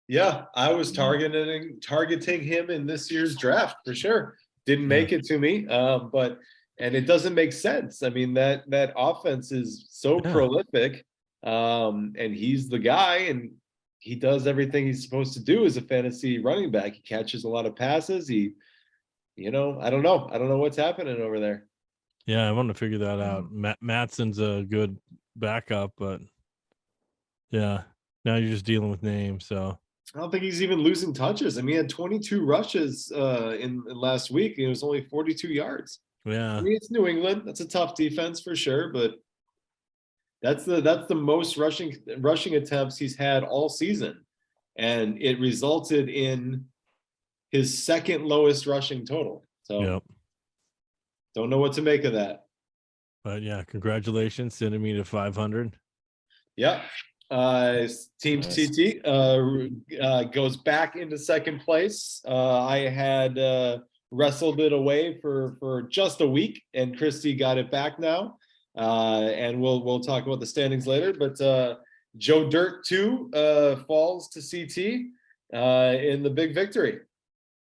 Yeah, I was targeting him in this year's draft for sure. Didn't make it to me, but it doesn't make sense. I mean, that offense is so prolific, and he's the guy, and he does everything he's supposed to do as a fantasy running back. He catches a lot of passes. I don't know what's happening over there. Yeah, I want to figure that out. Mattson's a good backup, but yeah, now you're just dealing with names. So I don't think he's even losing touches. I mean, he had 22 rushes in last week, and it was only 42 yards. Yeah, I mean, it's New England. That's a tough defense for sure, but that's the most rushing attempts he's had all season, and it resulted in his second lowest rushing total. So, don't know what to make of that. But yeah, congratulations, sending me to 500. Yeah. Team CT goes back into second place. I had wrestled it away for just a week, and Christy got it back now. And we'll talk about the standings later. But Joe Dirt 2 falls to CT in the big victory.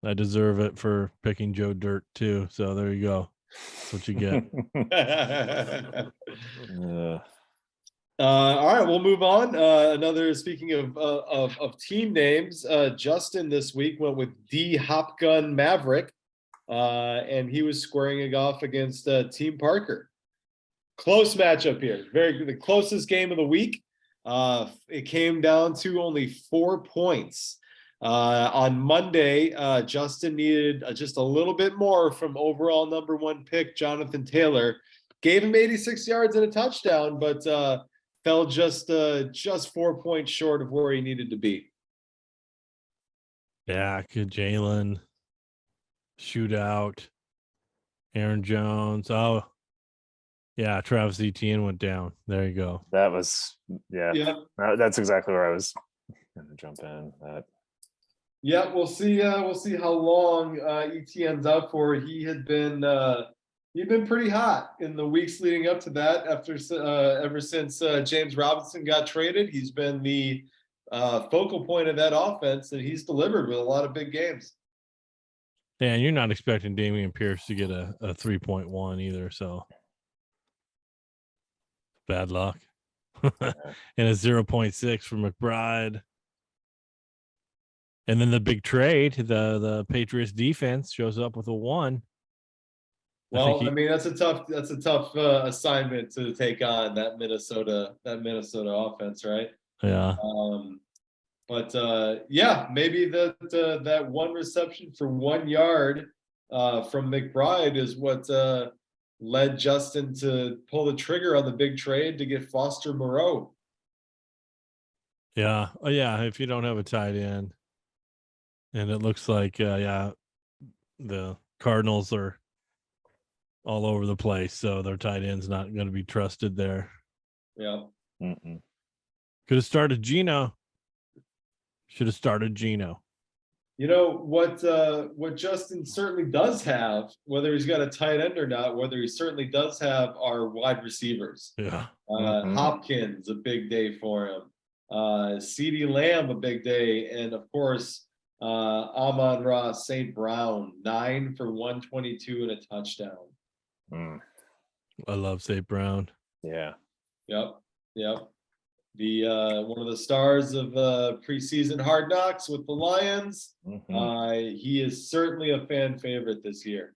I deserve it for picking Joe Dirt 2. So there you go. That's what you get. All right, we'll move on. Speaking of team names, Justin this week went with D Hopgun Maverick, and he was squaring it off against Team Parker. Close matchup here. The closest game of the week. It came down to only 4 points. On Monday, Justin needed just a little bit more from overall number 1 pick Jonathan Taylor. Gave him 86 yards and a touchdown, but fell just 4 points short of where he needed to be. Yeah, good Jalen. Shootout. Aaron Jones. Oh, yeah, Travis Etienne went down. There you go. That was, that's exactly where I was going to jump in. Yeah, we'll see how long Etienne's out for. He'd been pretty hot in the weeks leading up to that. Ever since James Robinson got traded, he's been the focal point of that offense, and he's delivered with a lot of big games. Yeah, and you're not expecting Damian Pierce to get a 3.1 either, so bad luck. And a 0.6 for McBride. And then the big trade, the Patriots defense shows up with a 1. Well, I mean, that's a tough assignment to take on, that Minnesota offense, right? Yeah. But maybe that 1 reception for 1 yard from McBride is what led Justin to pull the trigger on the big trade to get Foster Moreau. Yeah. Oh, yeah. If you don't have a tight end, and it looks like, the Cardinals are all over the place, so their tight end's not going to be trusted there. Yeah. Could have started Geno. Should have started Geno. You know what Justin certainly does have, whether he's got a tight end or not, whether he certainly does have, are wide receivers. Yeah. Hopkins, a big day for him. CeeDee Lamb, a big day. And of course, Amon-Ra St. Brown, 9 for 122 and a touchdown. I love St. Brown. Yeah. Yep. The one of the stars of preseason Hard Knocks with the Lions. He is certainly a fan favorite this year.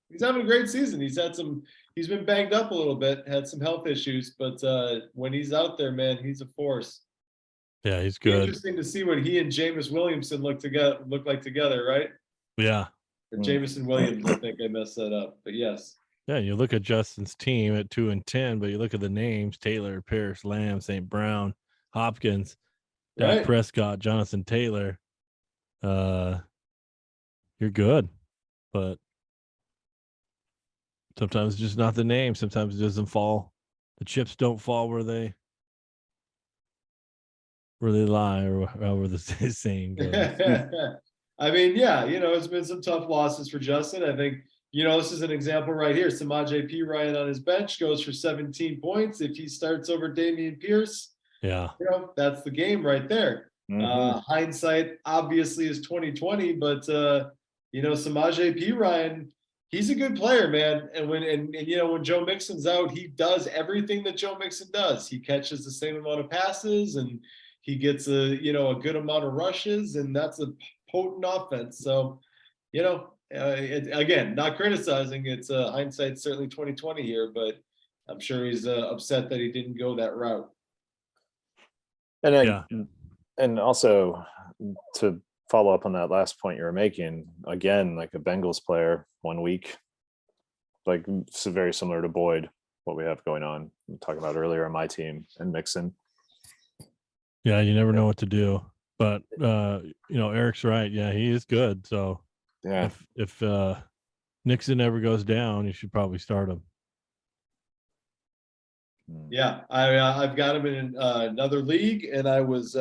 He's having a great season. He's been banged up a little bit, had some health issues, but when he's out there, man, he's a force. Yeah, he's good. Interesting to see what he and Jameis Williamson look like together, right? Yeah. Or Jameson Williams, I think I messed that up, but yes. Yeah, you look at Justin's team at 2-10, but you look at the names: Taylor, Pierce, Lamb, St. Brown, Hopkins, Dak Right. Prescott, Jonathan Taylor. You're good, but sometimes it's just not the name. Sometimes it doesn't fall. The chips don't fall where they lie, or however the saying goes. I mean, yeah, it's been some tough losses for Justin. I think, this is an example right here. Samaje Perine on his bench goes for 17 points. If he starts over Dameon Pierce, Yeah, that's the game right there. Hindsight obviously is 2020, but Samaje Perine, he's a good player, man. And when Joe Mixon's out, he does everything that Joe Mixon does. He catches the same amount of passes, and he gets a good amount of rushes, and that's a potent offense. So, again, not criticizing. It's hindsight certainly 2020 here, but I'm sure he's upset that he didn't go that route. And also to follow up on that last point you were making, again, like a Bengals player 1 week, like it's very similar to Boyd, what we have going on. I'm talking about earlier on my team and Mixon. Yeah, you never know what to do. But Eric's right. Yeah, he is good. So yeah, if Nixon ever goes down, you should probably start him. Yeah, I've got him in another league, and I was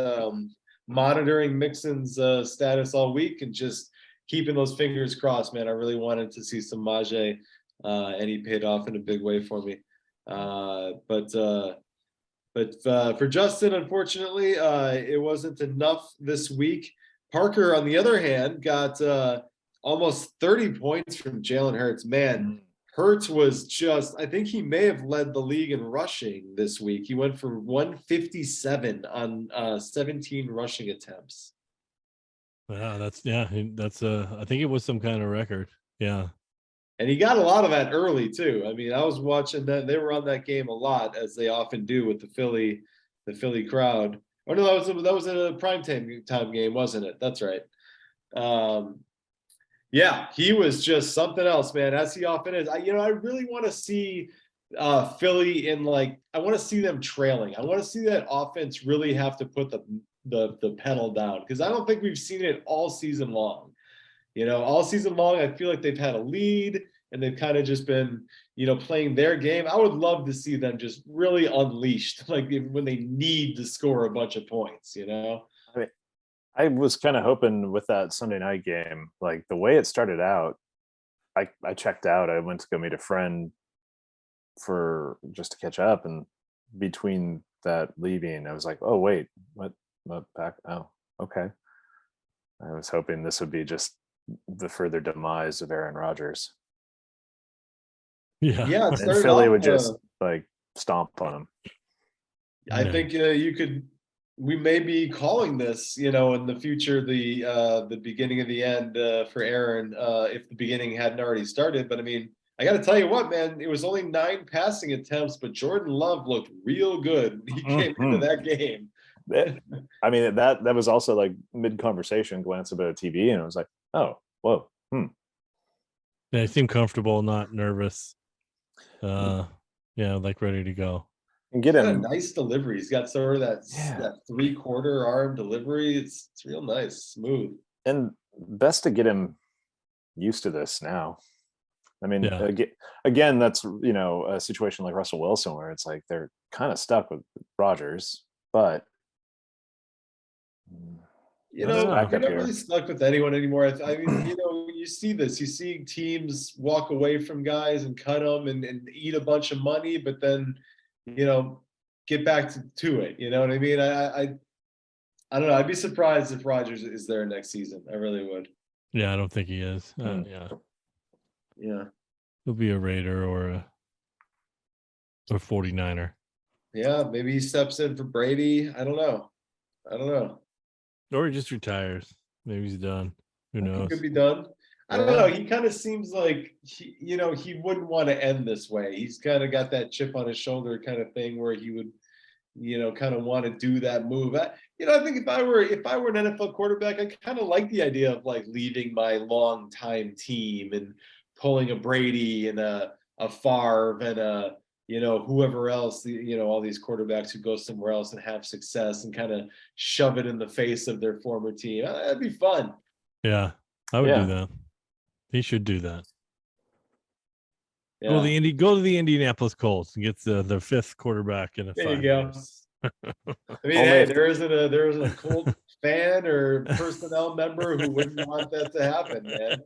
monitoring Mixon's status all week and just keeping those fingers crossed, man. I really wanted to see Samaje, and he paid off in a big way for me. But for Justin, unfortunately, it wasn't enough this week. Parker, on the other hand, got almost 30 points from Jalen Hurts. Man, Hurts was I think he may have led the league in rushing this week. He went for 157 on 17 rushing attempts. Wow, I think it was some kind of record. Yeah. And he got a lot of that early too. I mean, I was watching that. They were on that game a lot, as they often do with the Philly crowd. Oh no, that was a prime time game, wasn't it? That's right. Yeah, he was just something else, man. As he often is. I really want to see Philly in I want to see them trailing. I want to see that offense really have to put the pedal down, because I don't think we've seen it all season long. All season long, I feel like they've had a lead and they've kind of just been, playing their game. I would love to see them just really unleashed, when they need to score a bunch of points, I was kind of hoping with that Sunday night game, like the way it started out, I checked out. I went to go meet a friend for just to catch up, and between that leaving, I was like, oh wait, what back? Oh, okay. I was hoping this would be just the further demise of Aaron Rodgers. Yeah. And Philly would just stomp on him. I think we may be calling this, in the future, the beginning of the end for Aaron, if the beginning hadn't already started. But I mean, I got to tell you what, man, it was only 9 passing attempts, but Jordan Love looked real good when he came into that game. I mean, that was also like mid-conversation, glance about TV, and I was like, oh, whoa. Yeah, he seemed comfortable, not nervous. Ready to go. And get him a nice delivery. He's got sort of that 3/4 arm delivery. It's real nice, smooth. And best to get him used to this now. I mean, again, that's a situation like Russell Wilson where it's like they're kind of stuck with Rodgers, but you're not really stuck with anyone anymore. I mean, you see this. You see teams walk away from guys and cut them and eat a bunch of money, but then, get back to it. You know what I mean? I don't know. I'd be surprised if Rodgers is there next season. I really would. Yeah, I don't think he is. Yeah, Yeah. he'll be a Raider or 49er. Yeah, maybe he steps in for Brady. I don't know. Or he just retires. Maybe he's done. Who He knows? could be done. I don't know. He kind of seems like he wouldn't want to end this way. He's kind of got that chip on his shoulder kind of thing where he would, kind of want to do that move. I think if I were an NFL quarterback, I kind of like the idea of like leaving my longtime team and pulling a Brady and a Favre and a whoever else, all these quarterbacks who go somewhere else and have success and kind of shove it in the face of their former team. That'd be fun. Yeah, I would do that. He should do that. Yeah. Go to the Indianapolis Colts and get the fifth quarterback in a There 5 you go. years. I mean, hey, there isn't a Colt fan or personnel member who wouldn't want that to happen, man.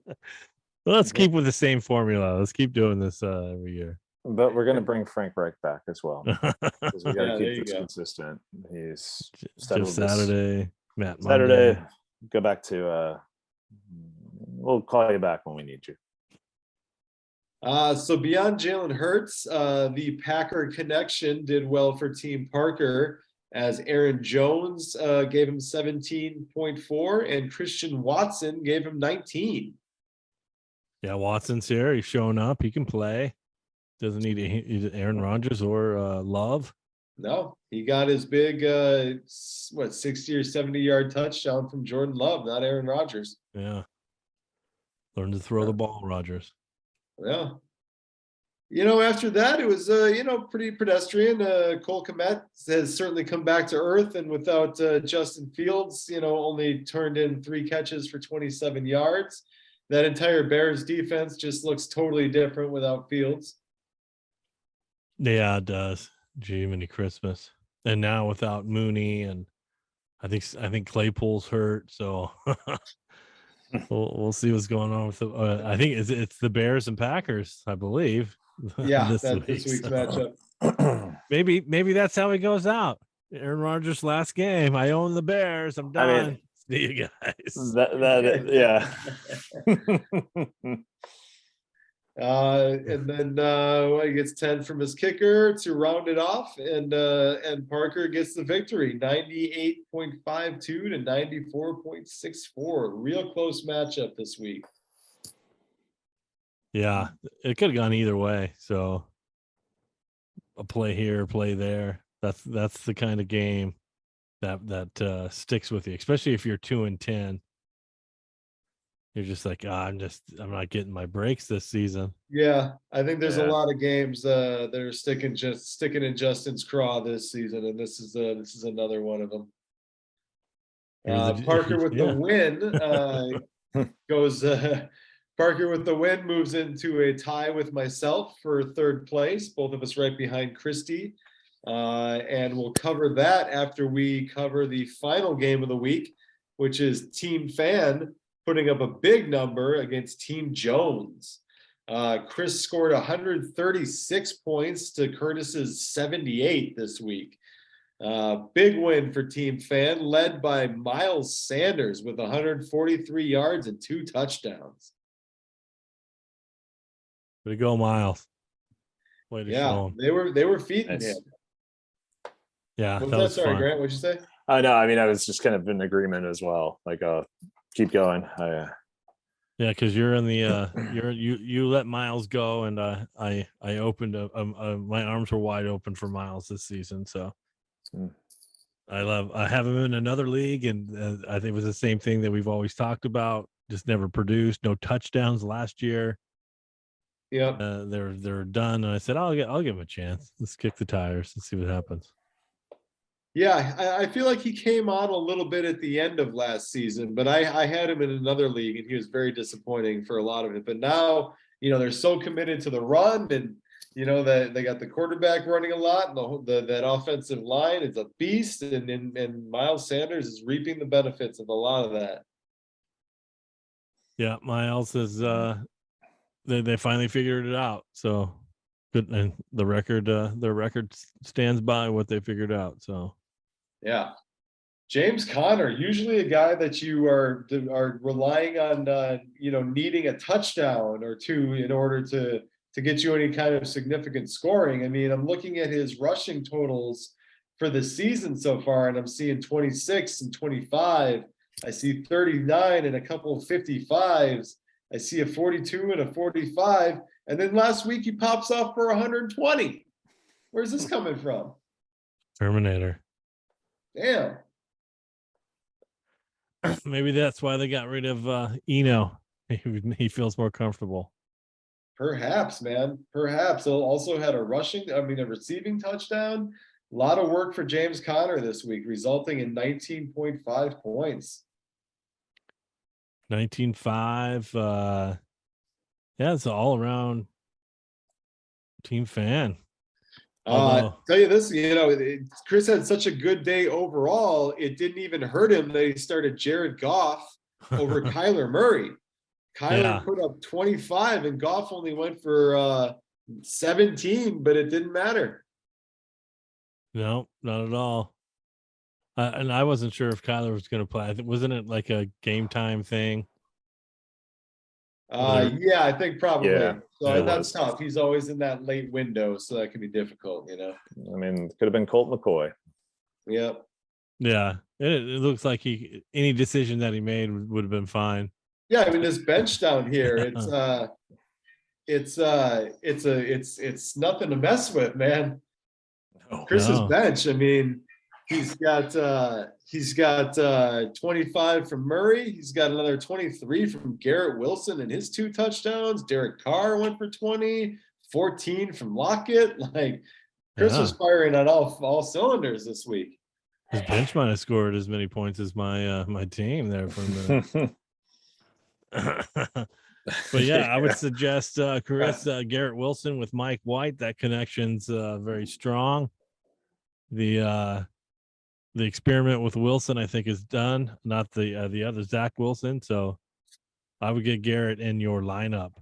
Well, let's keep with the same formula. Let's keep doing this every year. But we're going to bring Frank Reich back as well because we got to keep this consistent. He's Jeff Saturday, Matt Saturday. Monday. Go back to. We'll call you back when we need you. So beyond Jalen Hurts, the Packer connection did well for Team Parker as Aaron Jones gave him 17.4 and Christian Watson gave him 19. Yeah, Watson's here. He's showing up. He can play. Doesn't need either Aaron Rodgers or Love. No, he got his big 60 or 70-yard touchdown from Jordan Love, not Aaron Rodgers. Yeah. Learn to throw the ball, Rodgers. Yeah. After that, it was, pretty pedestrian. Cole Kmet has certainly come back to earth, and without Justin Fields, only turned in 3 catches for 27 yards. That entire Bears defense just looks totally different without Fields. Yeah, it does. Jiminy Christmas. And now without Mooney, and I think Claypool's hurt, so we'll see what's going on with the. I think it's the Bears and Packers, I believe. Yeah, that's this week's matchup. Maybe that's how he goes out. Aaron Rodgers' last game. I own the Bears. I'm done. I mean, see you guys. Yeah. And then he gets 10 from his kicker to round it off, and Parker gets the victory, 98.52 to 94.64. Real close matchup this week. Yeah, it could have gone either way. So a play here, play there. That's the kind of game that sticks with you, especially if you're 2-10. You're just like, I'm not getting my breaks this season. Yeah, I think there's a lot of games that are sticking in Justin's craw this season, and this is another one of them. Parker with the win goes. Parker with the win moves into a tie with myself for third place. Both of us right behind Christy, and we'll cover that after we cover the final game of the week, which is Team Fan putting up a big number against Team Jones. Chris scored 136 points to Curtis's 78 this week. Big win for Team Fan, led by Miles Sanders with 143 yards and 2 touchdowns. Way to go, Miles. Way to show him. They were feeding him. Yeah, what was that? Sorry, fun. Grant, what'd you say? I know. I mean, I was just kind of in agreement as well. Like, keep going. Yeah, because you're in the you let Miles go, and I opened my arms were wide open for Miles this season. So I have him in another league, and I think it was the same thing that we've always talked about. Just never produced, no touchdowns last year. Yeah, they're done, and I said I'll give him a chance. Let's kick the tires and see what happens. Yeah, I feel like he came on a little bit at the end of last season, but I had him in another league, and he was very disappointing for a lot of it. But now, they're so committed to the run, and that they got the quarterback running a lot, and that offensive line is a beast, and Miles Sanders is reaping the benefits of a lot of that. Yeah, Miles is they finally figured it out. So good, and the record, their record stands by what they figured out. So Yeah. James Conner, usually a guy that you are relying on, needing a touchdown or two in order to get you any kind of significant scoring. I mean, I'm looking at his rushing totals for the season so far, and I'm seeing 26 and 25. I see 39 and a couple of 55s. I see a 42 and a 45. And then last week he pops off for 120. Where's this coming from? Terminator. Damn. Maybe that's why they got rid of Eno. He feels more comfortable. Perhaps, man. Perhaps. He'll also had a receiving touchdown. A lot of work for James Conner this week, resulting in 19.5 points. 19.5. Yeah, it's an all around team fan. Tell you this, Chris had such a good day overall. It didn't even hurt him that he started Jared Goff over Kyler Murray. Kyler put up 25 and Goff only went for 17, but it didn't matter. No, not at all. And I wasn't sure if Kyler was going to play. Wasn't it like a game time thing? Yeah, I think probably. Yeah, So that's tough. He's always in that late window, so that can be difficult, I mean, could have been Colt McCoy. Yep. Yeah, it looks like any decision that he made would have been fine. Yeah, I mean, this bench down here, it's nothing to mess with, man. Chris's bench. I mean, he's got 25 from Murray. He's got another 23 from Garrett Wilson and his 2 touchdowns. Derek Carr went for 20, 14 from Lockett. Like Chris was firing on all cylinders this week. His bench might have scored as many points as my team there for a minute. But yeah, I would suggest Chris Garrett Wilson with Mike White. That connection's very strong. The experiment with Wilson, I think, is done. Not the other Zach Wilson. So I would get Garrett in your lineup.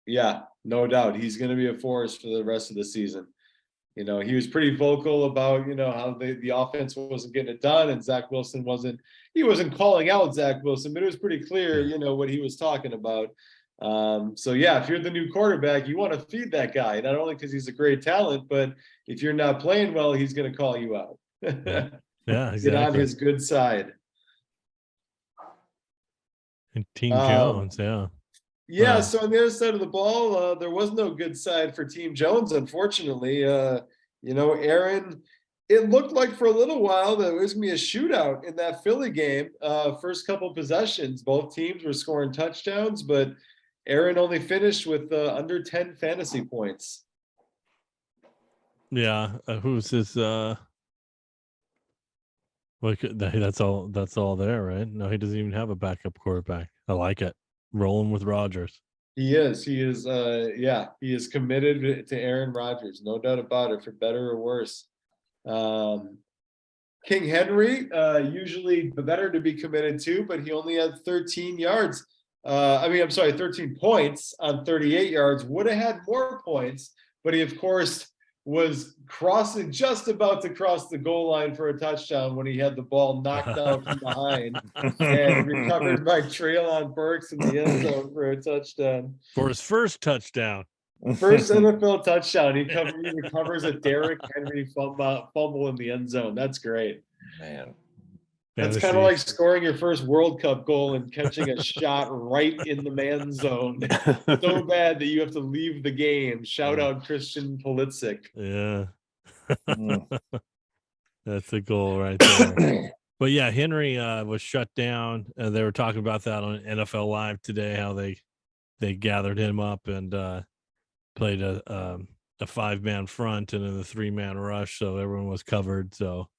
Yeah, no doubt. He's going to be a force for the rest of the season. He was pretty vocal about, how the offense wasn't getting it done, and Zach Wilson wasn't calling out Zach Wilson, but it was pretty clear, what he was talking about. So yeah, if you're the new quarterback, you want to feed that guy, not only because he's a great talent, but if you're not playing well, he's going to call you out. Yeah, exactly. Get on his good side. And Team Jones, yeah. Yeah, so on the other side of the ball, there was no good side for Team Jones, unfortunately. Aaron, it looked like for a little while that it was going to be a shootout in that Philly game. First couple possessions, both teams were scoring touchdowns, but Aaron only finished with under 10 fantasy points. Yeah, who's his? That's all there, right? No, he doesn't even have a backup quarterback. I like it. Rolling with Rodgers. He is. He is committed to Aaron Rodgers, no doubt about it, for better or worse. King Henry, usually better to be committed to, but he only had 13 yards. 13 points on 38 yards. Would have had more points, but he, of course, was just about to cross the goal line for a touchdown when he had the ball knocked out from behind and recovered by Treylon Burks in the end zone for a touchdown. For his first touchdown. First NFL touchdown. He recovers a Derrick Henry fumble in the end zone. That's great. Man. That's kind of like scoring your first World Cup goal and catching a shot right in the man zone. So bad that you have to leave the game. Shout out Christian Pulisic. Yeah. That's a goal right there. But yeah, Henry was shut down. They were talking about that on NFL Live today, how they gathered him up and played a 5-man front and then a 3-man rush, so everyone was covered. So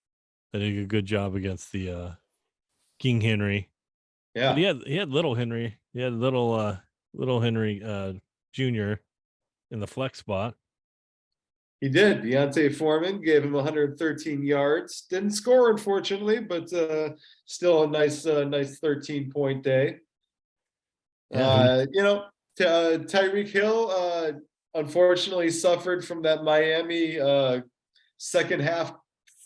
they did a good job against the King Henry. Yeah, but he had little Henry. He had little Henry Jr. in the flex spot. He did. Deontay Foreman gave him 113 yards. Didn't score, unfortunately, but still a nice 13-point day. Yeah. Tyreek Hill unfortunately suffered from that Miami second half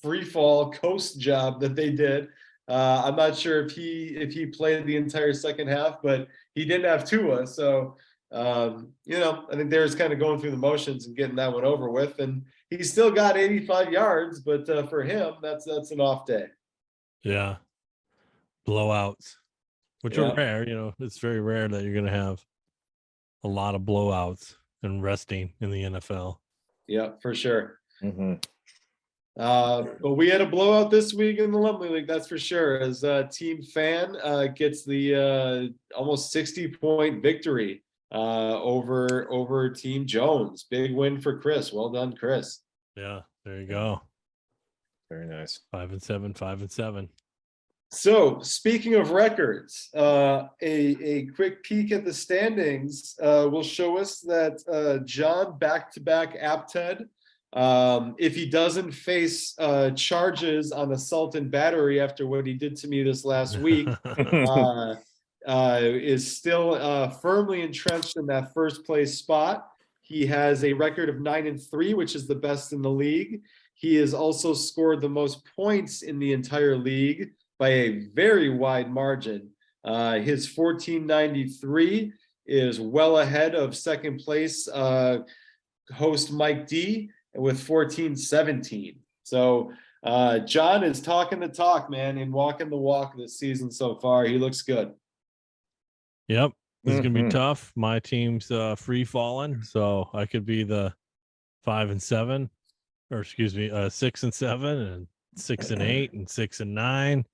free fall coast job that they did. I'm not sure if he played the entire second half, but he didn't have Tua. So, I think they're just kind of going through the motions and getting that one over with. And he still got 85 yards, but for him, that's an off day. Yeah. Blowouts, which are rare. It's very rare that you're going to have a lot of blowouts and resting in the NFL. Yeah, for sure. Mm-hmm. But we had a blowout this week in the Laemmle League, that's for sure. As Team Fan gets the almost 60-point victory over Team Jones. Big win for Chris. Well done, Chris. Yeah, there you go. Very nice. 5-7, 5-7. So, speaking of records, a quick peek at the standings will show us that John back-to-back APTED. If he doesn't face charges on assault and battery after what he did to me this last week, is still firmly entrenched in that first place spot. He has a record of 9-3, which is the best in the league. He has also scored the most points in the entire league by a very wide margin. His 1493 is well ahead of second place host Mike D with 1417. So John is talking the talk, man, and walking the walk this season so far. He looks good. Yep. This is going to be tough. My team's free falling, so I could be the 5-7, or excuse me, 6-7 and 6-8 and 6-9.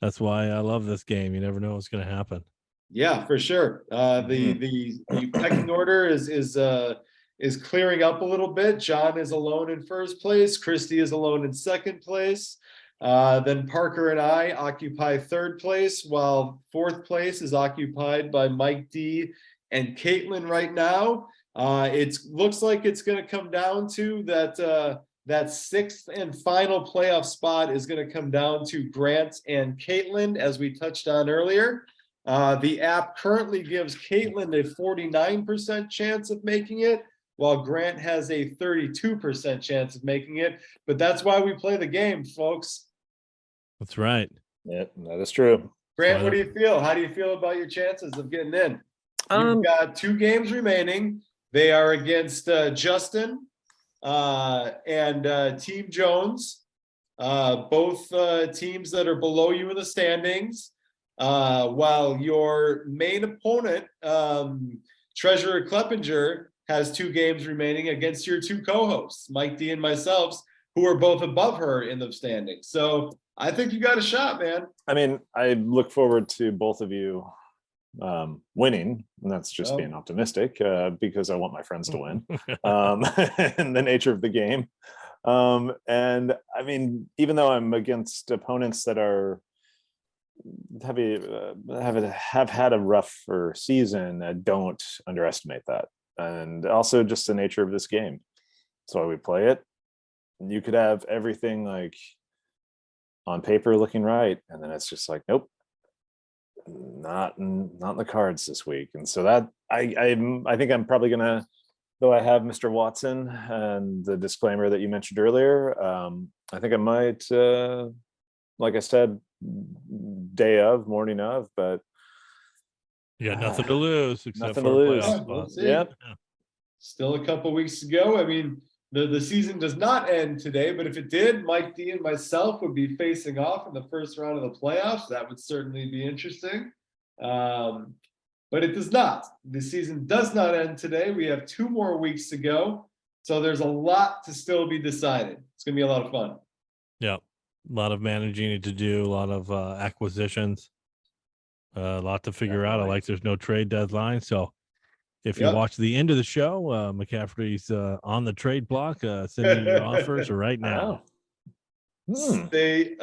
That's why I love this game. You never know what's going to happen. Yeah, for sure. The pecking order is clearing up a little bit. John is alone in first place. Christy is alone in second place. Then Parker and I occupy third place, while fourth place is occupied by Mike D and Caitlin right now. It looks like it's going to come down to that sixth and final playoff spot is going to come down to Grant and Caitlin, as we touched on earlier. The app currently gives Caitlin a 49% chance of making it, while Grant has a 32% chance of making it. But that's why we play the game, folks. That's right. Yeah, that is true. Grant, what do you feel? How do you feel about your chances of getting in? You've got 2 games remaining. They are against Justin and Team Jones, both teams that are below you in the standings, while your main opponent, Treasurer Kleppinger, has 2 games remaining against your 2 co-hosts, Mike D and myself, who are both above her in the standings. So I think you got a shot, man. I mean, I look forward to both of you winning, and that's just being optimistic because I want my friends to win and the nature of the game. And I mean, even though I'm against opponents that are have had a rougher season, don't underestimate that. And also just the nature of this game. That's why we play it. You could have everything like on paper looking right, and then it's just like, nope, not in the cards this week. And so that I think I'm probably gonna, though I have Mr. Watson and the disclaimer that you mentioned earlier, I think I might, like I said, morning of, but you got nothing to lose except nothing for to lose. playoff We'll spot. see. Still a couple weeks to go. I mean, the season does not end today, but if it did, Mike D and myself would be facing off in the first round of the playoffs. That would certainly be interesting. But it does not. The season does not end today. We have 2 more weeks to go. So there's a lot to still be decided. It's going to be a lot of fun. Yeah. A lot of managing to do, a lot of acquisitions, a lot to figure out. I like there's no trade deadline. So if you watch the end of the show, McCaffrey's on the trade block, sending your offers right now. They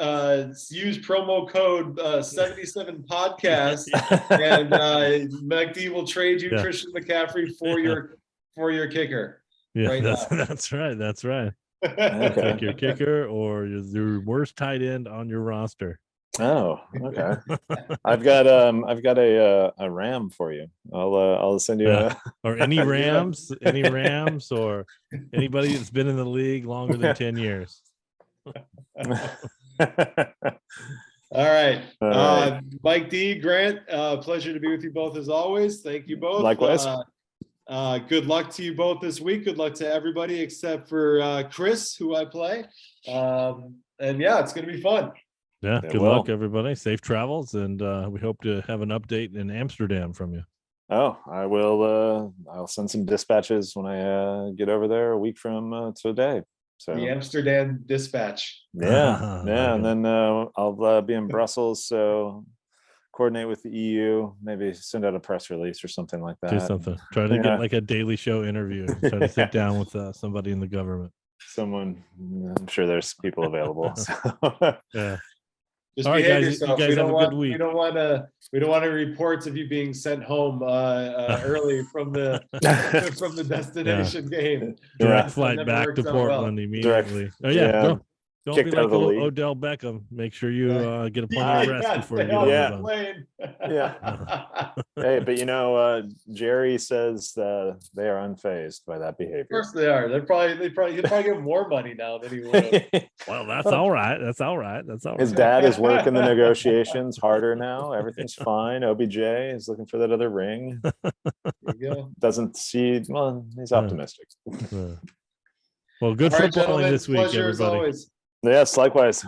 use promo code 77podcast and Mike D will trade you Christian McCaffrey for your kicker. Yeah, right that's right. That's right. Take your kicker or your worst tight end on your roster. Oh, okay. I've got a ram for you. I'll send you Or any Rams, any Rams, or anybody that's been in the league longer than 10 years. All right. All right. Mike D, Grant, pleasure to be with you both as always. Thank you both. Likewise. Good luck to you both this week. Good luck to everybody except for Chris, who I play. And yeah, it's going to be fun. Yeah, It good will. luck, everybody. Safe travels, and we hope to have an update in Amsterdam from you. Oh, I will. I'll send some dispatches when I get over there a week from today. So The Amsterdam Dispatch. yeah, Very and good. then I'll be in Brussels, so coordinate with the EU, maybe send out a press release or something like that. Do something. Try to Yeah. get like a Daily Show interview. Try to sit down with somebody in the government. Someone, I'm sure there's people available. So. Yeah. Just All right, behave guys, yourself. you guys have a good week. We don't want reports of you being sent home early from the from the destination game. Direct That flight never back works to out well. Portland immediately. Oh yeah, yeah. don't Kicked be out like of the league. Odell Beckham. Make sure you get a plenty of rest before you stay get off on Yeah. the the bus. plane. Yeah. Hey, but Jerry says they are unfazed by that Of behavior. course they are. He'll probably get more money now than he would have. Well, that's all right. That's all right. That's all His right. dad is working the negotiations harder now. Everything's fine. OBJ is looking for that other ring. There you go. Doesn't see. Well, he's optimistic. Well, good All right, footballing gentlemen. this week, Pleasure as everybody. always. Yes, likewise.